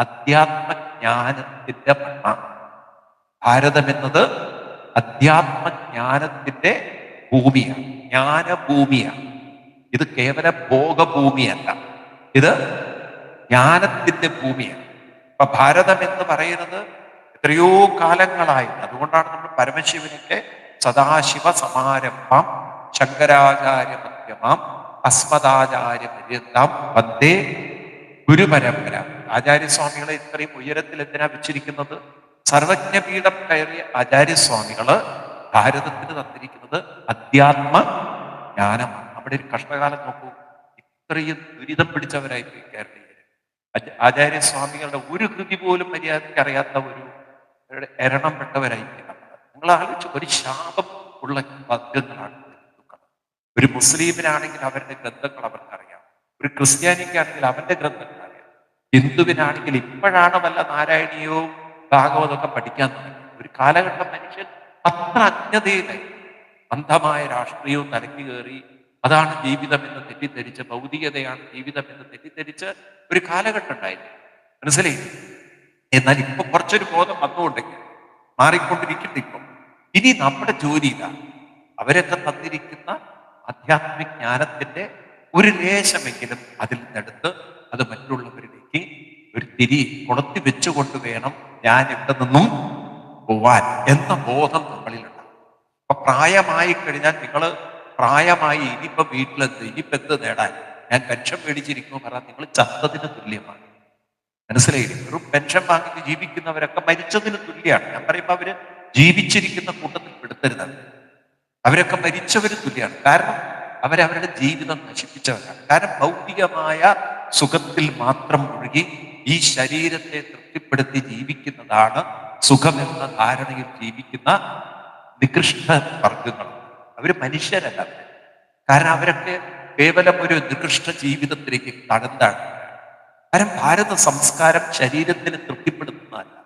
അധ്യാത്മജ്ഞാനത്തിന്റെ മണ്ണാണ്. ഭാരതം എന്നത് അധ്യാത്മജ്ഞാനത്തിന്റെ ഭൂമിയാണ്, ജ്ഞാനഭൂമിയാണ്. ഇത് കേവല ഭോഗഭൂമിയല്ല, ഇത് ജ്ഞാനത്തിന്റെ ഭൂമിയാണ്. അപ്പൊ ഭാരതം എന്ന് പറയുന്നത് എത്രയോ കാലങ്ങളായി. അതുകൊണ്ടാണ് നമ്മൾ പരമശിവനൊക്കെ സദാശിവ സമാരംഭം ശങ്കരാചാര്യ മധ്യമാം അസ്മദാചാര്യ പര്യന്തം വന്ദേ ഗുരുപരമ്പര. ആചാര്യസ്വാമികളെ ഇത്രയും ഉയരത്തിൽ എന്തിനാ വെച്ചിരിക്കുന്നത്? സർവജ്ഞപീഠം കയറിയ ആചാര്യസ്വാമികള് ഭാരതത്തിന് തന്നിരിക്കുന്നത് അധ്യാത്മ ജ്ഞാനമാണ്. നമ്മുടെ ഒരു കഷ്ടകാലം നോക്കൂ, ഇത്രയും ദുരിതം പിടിച്ചവരായി പോയി കേരളീയര്. ആചാര്യസ്വാമികളുടെ ഒരു കൃതി പോലും മര്യാദയ്ക്ക് അറിയാത്ത ഒരു എരണം പെട്ടവരായി നമ്മൾ. നിങ്ങൾ ആലോചിച്ച്, ഒരു ശാപം ഉള്ള വർഗങ്ങളാണ് ഹിന്ദുക്കൾ. ഒരു മുസ്ലിമിനാണെങ്കിൽ അവരുടെ ഗ്രന്ഥങ്ങൾ അവർക്കറിയാം, ഒരു ക്രിസ്ത്യാനിക്കാണെങ്കിൽ അവന്റെ ഗ്രന്ഥങ്ങൾ അറിയാം, ഹിന്ദുവിനാണെങ്കിൽ ഇപ്പോഴാണ് വല്ല നാരായണീയവും ഭാഗവതമൊക്കെ പഠിക്കാൻ തുടങ്ങി. ഒരു കാലഘട്ടം മനുഷ്യൻ അത്ര അജ്ഞതയിലായി, അന്ധമായ രാഷ്ട്രീയവും തലയ്ക്ക് കയറി അതാണ് ജീവിതം എന്ന് തെറ്റിദ്ധരിച്ച്, ഭൗതികതയാണ് ജീവിതം എന്ന് തെറ്റിദ്ധരിച്ച് ഒരു കാലഘട്ടം ഉണ്ടായിരുന്നു. മനസ്സിലായി? എന്നാൽ ഇപ്പൊ കുറച്ചൊരു ബോധം വന്നുകൊണ്ടെങ്കിൽ മാറിക്കൊണ്ടിരിക്കുന്നു. ഇപ്പം ഇനി നമ്മുടെ ജോലി ഇതാണ്. അവരൊക്കെ തന്നിരിക്കുന്ന ആധ്യാത്മിക ജ്ഞാനത്തിന്റെ ഒരു ലേശമെങ്കിലും അതിൽ നിന്നെടുത്ത് അത് മറ്റുള്ളവരിലേക്ക് ഒരു തിരി കൊളുത്തി വെച്ചുകൊണ്ട് വേണം ഞാൻ ഇവിടെ നിന്നും പോവാൻ എന്ന ബോധം നമ്മളിലുണ്ടാകും. അപ്പൊ പ്രായമായി കഴിഞ്ഞാൽ നിങ്ങൾ പ്രായമായി ഇനിയിപ്പോ വീട്ടിലെന്ത്, ഇനിയിപ്പോ എന്ത് നേടാൻ, ഞാൻ പെൻഷൻ മേടിച്ചിരിക്കുന്നു പറഞ്ഞാൽ നിങ്ങൾ ചത്തതിന് തുല്യമാണ്. മനസ്സിലായില്ലേ? വെറും പെൻഷൻ വാങ്ങിച്ച് ജീവിക്കുന്നവരൊക്കെ മരിച്ചതിന് തുല്യമാണ്. ഞാൻ പറയുമ്പോൾ അവര് ജീവിച്ചിരിക്കുന്ന കൂട്ടത്തിൽ പെടുത്തരുത്. അവരൊക്കെ മരിച്ചവര് തുല്യമാണ്. കാരണം അവരവരുടെ ജീവിതം നശിപ്പിച്ചവരാണ്. കാരണം ഭൗതികമായ സുഖത്തിൽ മാത്രം ഒഴുകി ഈ ശരീരത്തെ തൃപ്തിപ്പെടുത്തി ജീവിക്കുന്നതാണ് സുഖമെന്ന ധാരണയിൽ ജീവിക്കുന്ന നികൃഷ്ട വർഗങ്ങൾ. അവര് മനുഷ്യരല്ല. കാരണം അവരൊക്കെ കേവലം ഒരു നികൃഷ്ട ജീവിതത്തിലേക്ക് കടന്താണ്. കാരണം ഭാരത സംസ്കാരം ശരീരത്തിന് തൃപ്തിപ്പെടുത്തുന്നതല്ല,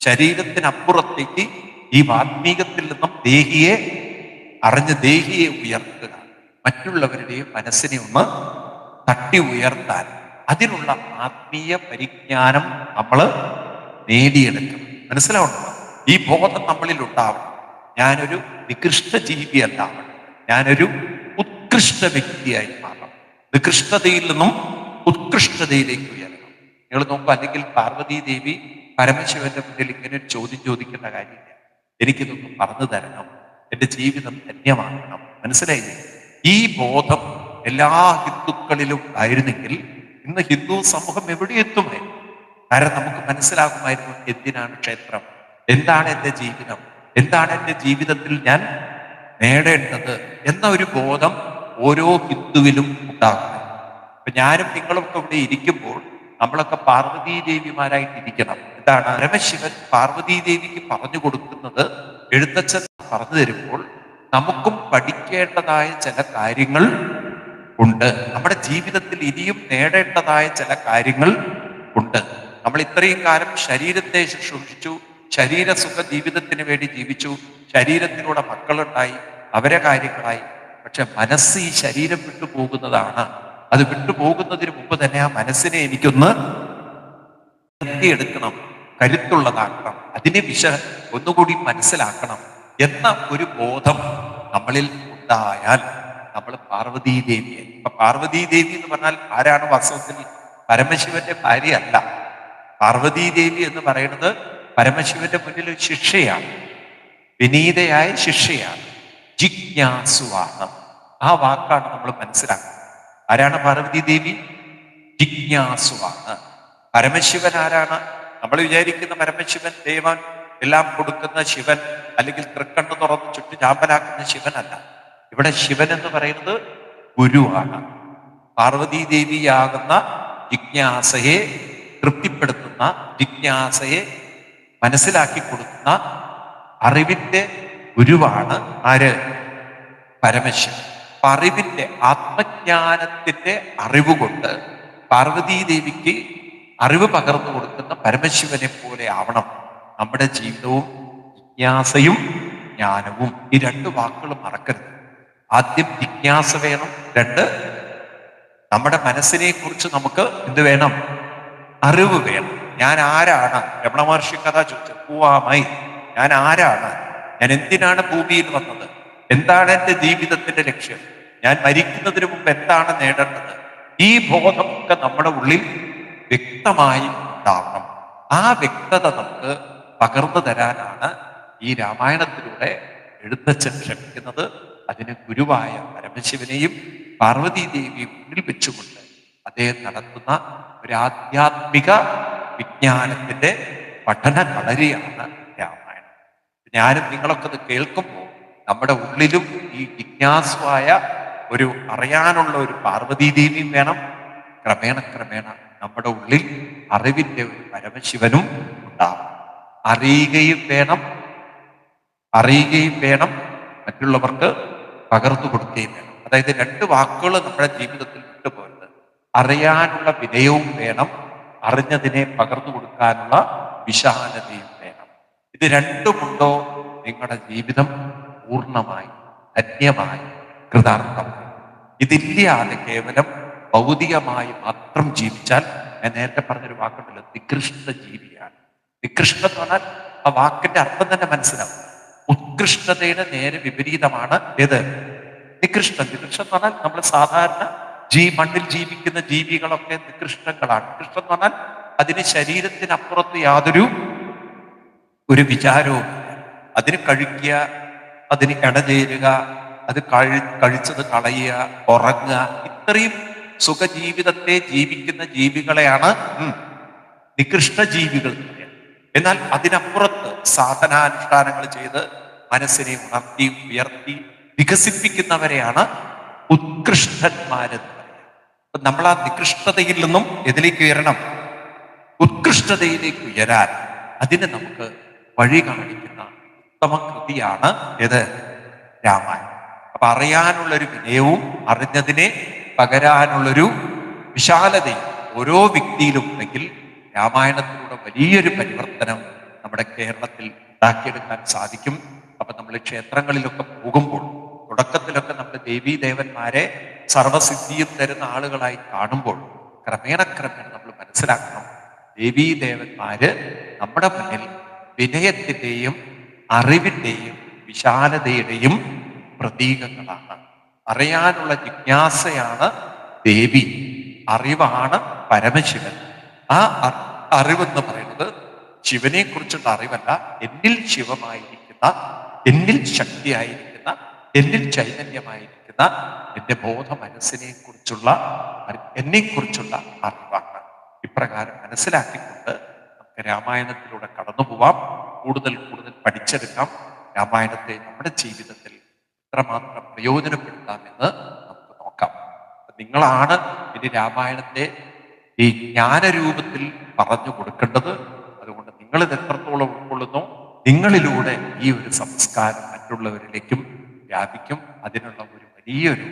ശരീരത്തിനപ്പുറത്തേക്ക് ഈ ആത്മീകത്തിൽ നിന്നും ദേഹിയെ അറിഞ്ഞ് ദേഹിയെ ഉയർത്തുക, മറ്റുള്ളവരുടെയും മനസ്സിനെ ഒന്ന് തട്ടി ഉയർത്താൻ, അതിനുള്ള ആത്മീയ പരിജ്ഞാനം നമ്മൾ നേടിയെടുക്കണം. മനസ്സിലാവണം. ഈ ബോധം നമ്മളിൽ ഉണ്ടാവണം. ഞാനൊരു നികൃഷ്ട ജീവിയല്ല, ഞാനൊരു ഉത്കൃഷ്ട വ്യക്തിയായി മാറണം. നികൃഷ്ടതയിൽ നിന്നും ഉത്കൃഷ്ടതയിലേക്ക് ഉയരണം. നിങ്ങൾ നോക്കുക, അല്ലെങ്കിൽ പാർവതീ ദേവി പരമശിവന്റെ മുന്നിൽ ഇങ്ങനെ ഒരു ചോദ്യം ചോദിക്കേണ്ട കാര്യമില്ല. എനിക്കിതൊന്ന് പറഞ്ഞു തരണം, എന്റെ ജീവിതം ധന്യമാക്കണം. മനസ്സിലായില്ലേ? ഈ ബോധം എല്ലാ ഹിന്ദുക്കളിലും ആയിരുന്നെങ്കിൽ ഇന്ന് ഹിന്ദു സമൂഹം എവിടെ എത്തുമായിരുന്നു. കാരണം നമുക്ക് മനസ്സിലാകുമായിരുന്നു എന്തിനാണ് ക്ഷേത്രം, എന്താണ് എൻ്റെ ജീവിതം, എന്താണ് എൻ്റെ ജീവിതത്തിൽ ഞാൻ നേടേണ്ടത് എന്ന ഒരു ബോധം ഓരോ ഹിന്ദുവിലും ഉണ്ടാകും. അപ്പൊ ഞാനും നിങ്ങളൊക്കെ ഇവിടെ ഇരിക്കുമ്പോൾ നമ്മളൊക്കെ പാർവതീ ദേവിമാരായിട്ടിരിക്കണം. എന്താണ് പരമശിവൻ പാർവതീ ദേവിക്ക് പറഞ്ഞു കൊടുക്കുന്നത് എഴുത്തച്ഛൻ പറഞ്ഞു തരുമ്പോൾ നമുക്കും പഠിക്കേണ്ടതായ ചില കാര്യങ്ങൾ ഉണ്ട്. നമ്മുടെ ജീവിതത്തിൽ ഇനിയും നേടേണ്ടതായ ചില കാര്യങ്ങൾ ഉണ്ട്. നമ്മൾ ഇത്രയും കാലം ശരീരത്തെ ശുശ്രൂഷിച്ചു, ശരീരസുഖ ജീവിതത്തിന് വേണ്ടി ജീവിച്ചു, ശരീരത്തിലൂടെ മക്കളുണ്ടായി, അവരെ കാര്യങ്ങളായി. പക്ഷെ മനസ്സ് ഈ ശരീരം വിട്ടുപോകുന്നതാണ്. അത് വിട്ടുപോകുന്നതിന് മുമ്പ് തന്നെ ആ മനസ്സിനെ എനിക്കൊന്ന് എടുക്കണം, കരുത്തുള്ളതാക്കണം, അതിനെ ഒന്നുകൂടി മനസ്സിലാക്കണം എന്ന ഒരു ബോധം നമ്മളിൽ ഉണ്ടായാൽ നമ്മൾ പാർവതീ ദേവിയെ. ഇപ്പൊ പാർവതീ ദേവി എന്ന് പറഞ്ഞാൽ ആരാണ്? വാസ്തവത്തിൽ പരമശിവന്റെ ഭാര്യയല്ല. പാർവതീ ദേവി എന്ന് പറയുന്നത് പരമശിവന്റെ മുന്നിൽ ഒരു ശിഷ്യയാണ്, വിനീതയായ ശിഷ്യയാണ്, ജിജ്ഞാസുവാണ്. ആ വാക്കാണ് നമ്മൾ മനസ്സിലാക്കുന്നത്. ആരാണ് പാർവതീ ദേവി? ജിജ്ഞാസുവാണ്. പരമശിവൻ ആരാണ്? നമ്മൾ വിചാരിക്കുന്ന പരമശിവൻ ദേവൻ എല്ലാം കൊടുക്കുന്ന ശിവൻ, അല്ലെങ്കിൽ തൃക്കണ്ണ് തുറന്ന് ചുറ്റു ചാമ്പലാക്കുന്ന ശിവനല്ല. ഇവിടെ ശിവൻ എന്ന് പറയുന്നത് ഗുരുവാണ്. പാർവതീ ദേവിയാകുന്ന ജിജ്ഞാസയെ തൃപ്തിപ്പെടുത്തുന്ന, ജിജ്ഞാസയെ മനസ്സിലാക്കി കൊടുക്കുന്ന അറിവിന്റെ ഗുരുവാണ് ആര്? പരമശിവൻ. അറിവിന്റെ, ആത്മജ്ഞാനത്തിന്റെ അറിവ് കൊണ്ട് പാർവതീ ദേവിക്ക് അറിവ് പകർന്നു കൊടുക്കുന്ന പരമശിവനെ പോലെ ആവണം നമ്മുടെ ജീവിതവും. ജിജ്ഞാസയും ജ്ഞാനവും, ഈ രണ്ട് വാക്കുകൾ മറക്കരുത്. ആദ്യം ജിജ്ഞാസ വേണം, രണ്ട് നമ്മുടെ മനസ്സിനെ കുറിച്ച് നമുക്ക് എന്ത് വേണം? അറിവ് വേണം. ഞാൻ ആരാണ്? രമണ മഹർഷി കഥ ചോദിച്ചു, പൂവാമായി ഞാൻ ആരാണ്? ഞാൻ എന്തിനാണ് ഭൂമിയിൽ വന്നത്? എന്താണ് എൻ്റെ ജീവിതത്തിന്റെ ലക്ഷ്യം? ഞാൻ മരിക്കുന്നതിന് മുമ്പ് എന്താണ് നേടേണ്ടത്? ഈ ബോധമൊക്കെ നമ്മുടെ ഉള്ളിൽ വ്യക്തമായി ഉണ്ടാവണം. ആ വ്യക്തത നമുക്ക് പകർന്നു തരാനാണ് ഈ രാമായണത്തിലൂടെ എഴുത്തച്ഛൻ ശ്രമിക്കുന്നത്. അതിന് ഗുരുവായ പരമശിവനെയും പാർവതീ ദേവിയും മുന്നിൽ വെച്ചുകൊണ്ട് അദ്ദേഹം നടത്തുന്ന ഒരു ആധ്യാത്മിക വിജ്ഞാനത്തിന്റെ പഠന കളരിയാണ് രാമായണം. ഞാനും നിങ്ങളൊക്കെ ഇത് കേൾക്കുമ്പോൾ നമ്മുടെ ഉള്ളിലും ഈ ജിജ്ഞാസുവായ ഒരു അറിയാനുള്ള ഒരു പാർവതീ ദേവിയും വേണം. ക്രമേണ ക്രമേണ നമ്മുടെ ഉള്ളിൽ അറിവിന്റെ ഒരു പരമശിവനും ഉണ്ടാവും. അറിയുകയും വേണം, മറ്റുള്ളവർക്ക് പകർന്നു കൊടുക്കുകയും വേണം. അതായത് രണ്ട് വാക്കുകൾ നമ്മുടെ ജീവിതത്തിൽ വിട്ടുപോയത്. അറിയാനുള്ള വിനയവും വേണം, അറിഞ്ഞതിനെ പകർന്നു കൊടുക്കാനുള്ള വിശാലതയും വേണം. ഇത് രണ്ടുമുണ്ടോ നിങ്ങളുടെ ജീവിതം പൂർണ്ണമായി, ധന്യമായി, കൃതാർത്ഥമായി. ഇതില്ലാതെ കേവലം ഭൗതികമായി മാത്രം ജീവിച്ചാൽ, ഞാൻ നേരത്തെ പറഞ്ഞൊരു വാക്കുണ്ടല്ലോ, നികൃഷ്ട ജീവിയാണ്. നികൃഷ്ട എന്ന് പറഞ്ഞാൽ ആ വാക്കിന്റെ അർത്ഥം തന്നെ മനസ്സിലാവും. ഉത്കൃഷ്ടതയുടെ നേരെ വിപരീതമാണ് ഏത്? നികൃഷ്ടം. നികൃഷ്ടം എന്ന് പറഞ്ഞാൽ നമ്മൾ സാധാരണ മണ്ണിൽ ജീവിക്കുന്ന ജീവികളൊക്കെ നികൃഷ്ടങ്ങളാണ്. നികൃഷ്ടം എന്ന് പറഞ്ഞാൽ അതിന് ശരീരത്തിനപ്പുറത്ത് യാതൊരു വിചാരവും, അതിന് കഴിക്കുക, അതിന് ഇടചേരുക, അത് കഴിച്ചത് കളയുക, ഉറങ്ങുക, ഇത്രയും സുഖജീവിതത്തെ ജീവിക്കുന്ന ജീവികളെയാണ് നികൃഷ്ട ജീവികൾ. എന്നാൽ അതിനപ്പുറത്ത് സാധനാനുഷ്ഠാനങ്ങൾ ചെയ്ത് മനസ്സിനെ ഉണർത്തി ഉയർത്തി വികസിപ്പിക്കുന്നവരെയാണ് ഉത്കൃഷ്ടന്മാരെന്ന് പറയുക. അപ്പൊ നമ്മൾ ആ നികൃഷ്ടതയിൽ നിന്നും എതിലേക്ക് ഉയരണം? ഉത്കൃഷ്ടതയിലേക്ക് ഉയരാൻ അതിന് നമുക്ക് വഴി കാണിക്കുന്ന ഉത്തമ കൃതിയാണ് ഏത്? രാമായണം. അപ്പൊ അറിയാനുള്ളൊരു വിനയവും അറിഞ്ഞതിനെ പകരാനുള്ളൊരു വിശാലതയും ഓരോ വ്യക്തിയിലും ഉണ്ടെങ്കിൽ രാമായണത്തിലൂടെ വലിയൊരു പരിവർത്തനം നമ്മുടെ കേരളത്തിൽ ഉണ്ടാക്കിയെടുക്കാൻ സാധിക്കും. അപ്പൊ നമ്മൾ ക്ഷേത്രങ്ങളിലൊക്കെ പോകുമ്പോൾ തുടക്കത്തിലൊക്കെ നമ്മൾ ദേവീദേവന്മാരെ സർവസിദ്ധിയും തരുന്ന ആളുകളായി കാണുമ്പോൾ ക്രമേണ നമ്മൾ മനസ്സിലാക്കണം, ദേവീദേവന്മാര് നമ്മുടെ മുന്നിൽ വിനയത്തിന്റെയും അറിവിന്റെയും വിശാലതയുടെയും പ്രതീകങ്ങളാണ്. അറിയാനുള്ള ജിജ്ഞാസയാണ് ദേവി, അറിവാണ് പരമശിവൻ. ആ അറിവെന്ന് പറയുന്നത് ശിവനെ കുറിച്ചുള്ള അറിവല്ല, എന്നിൽ ശിവമായിരിക്കുന്ന, എന്നിൽ ശക്തിയായിരിക്കുന്ന, എന്നിൽ ചൈതന്യമായിരിക്കുന്ന എന്റെ ബോധ മനസ്സിനെ കുറിച്ചുള്ള എന്നെക്കുറിച്ചുള്ള അറിവാണ്. ഇപ്രകാരം മനസ്സിലാക്കിക്കൊണ്ട് നമുക്ക് രാമായണത്തിലൂടെ കടന്നു പോവാം, കൂടുതൽ കൂടുതൽ പഠിച്ചെടുക്കാം. രാമായണത്തെ നമ്മുടെ ജീവിതത്തിൽ എത്രമാത്രം പ്രയോജനപ്പെടുത്താമെന്ന് നമുക്ക് നോക്കാം. നിങ്ങളാണ് ഇനി രാമായണത്തെ ഈ ജ്ഞാനരൂപത്തിൽ പറഞ്ഞു കൊടുക്കേണ്ടത്. അതുകൊണ്ട് നിങ്ങൾ ഇത് എത്രത്തോളം ഉൾക്കൊള്ളുന്നു, നിങ്ങളിലൂടെ ഈ ഒരു സംസ്കാരം മറ്റുള്ളവരിലേക്കും വ്യാപിക്കും. അതിനുള്ള ഒരു വലിയൊരു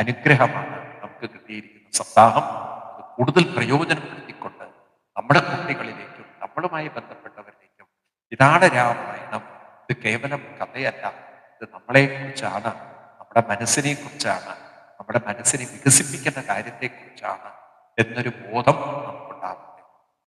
അനുഗ്രഹമാണ് നമുക്ക് കിട്ടിയിരിക്കുന്ന സപ്താഹം. അത് കൂടുതൽ പ്രയോജനപ്പെടുത്തിക്കൊണ്ട് നമ്മുടെ കുട്ടികളിലേക്കും നമ്മളുമായി ബന്ധപ്പെട്ടവരിലേക്കും ഇതാണ് രാമായണം, ഇത് കേവലം കഥയല്ല, ഇത് നമ്മളെ കുറിച്ചാണ്, നമ്മുടെ മനസ്സിനെ കുറിച്ചാണ്, നമ്മുടെ മനസ്സിനെ വികസിപ്പിക്കുന്ന കാര്യത്തെക്കുറിച്ചാണ് എന്നൊരു ബോധം നമുക്കുണ്ടാകും.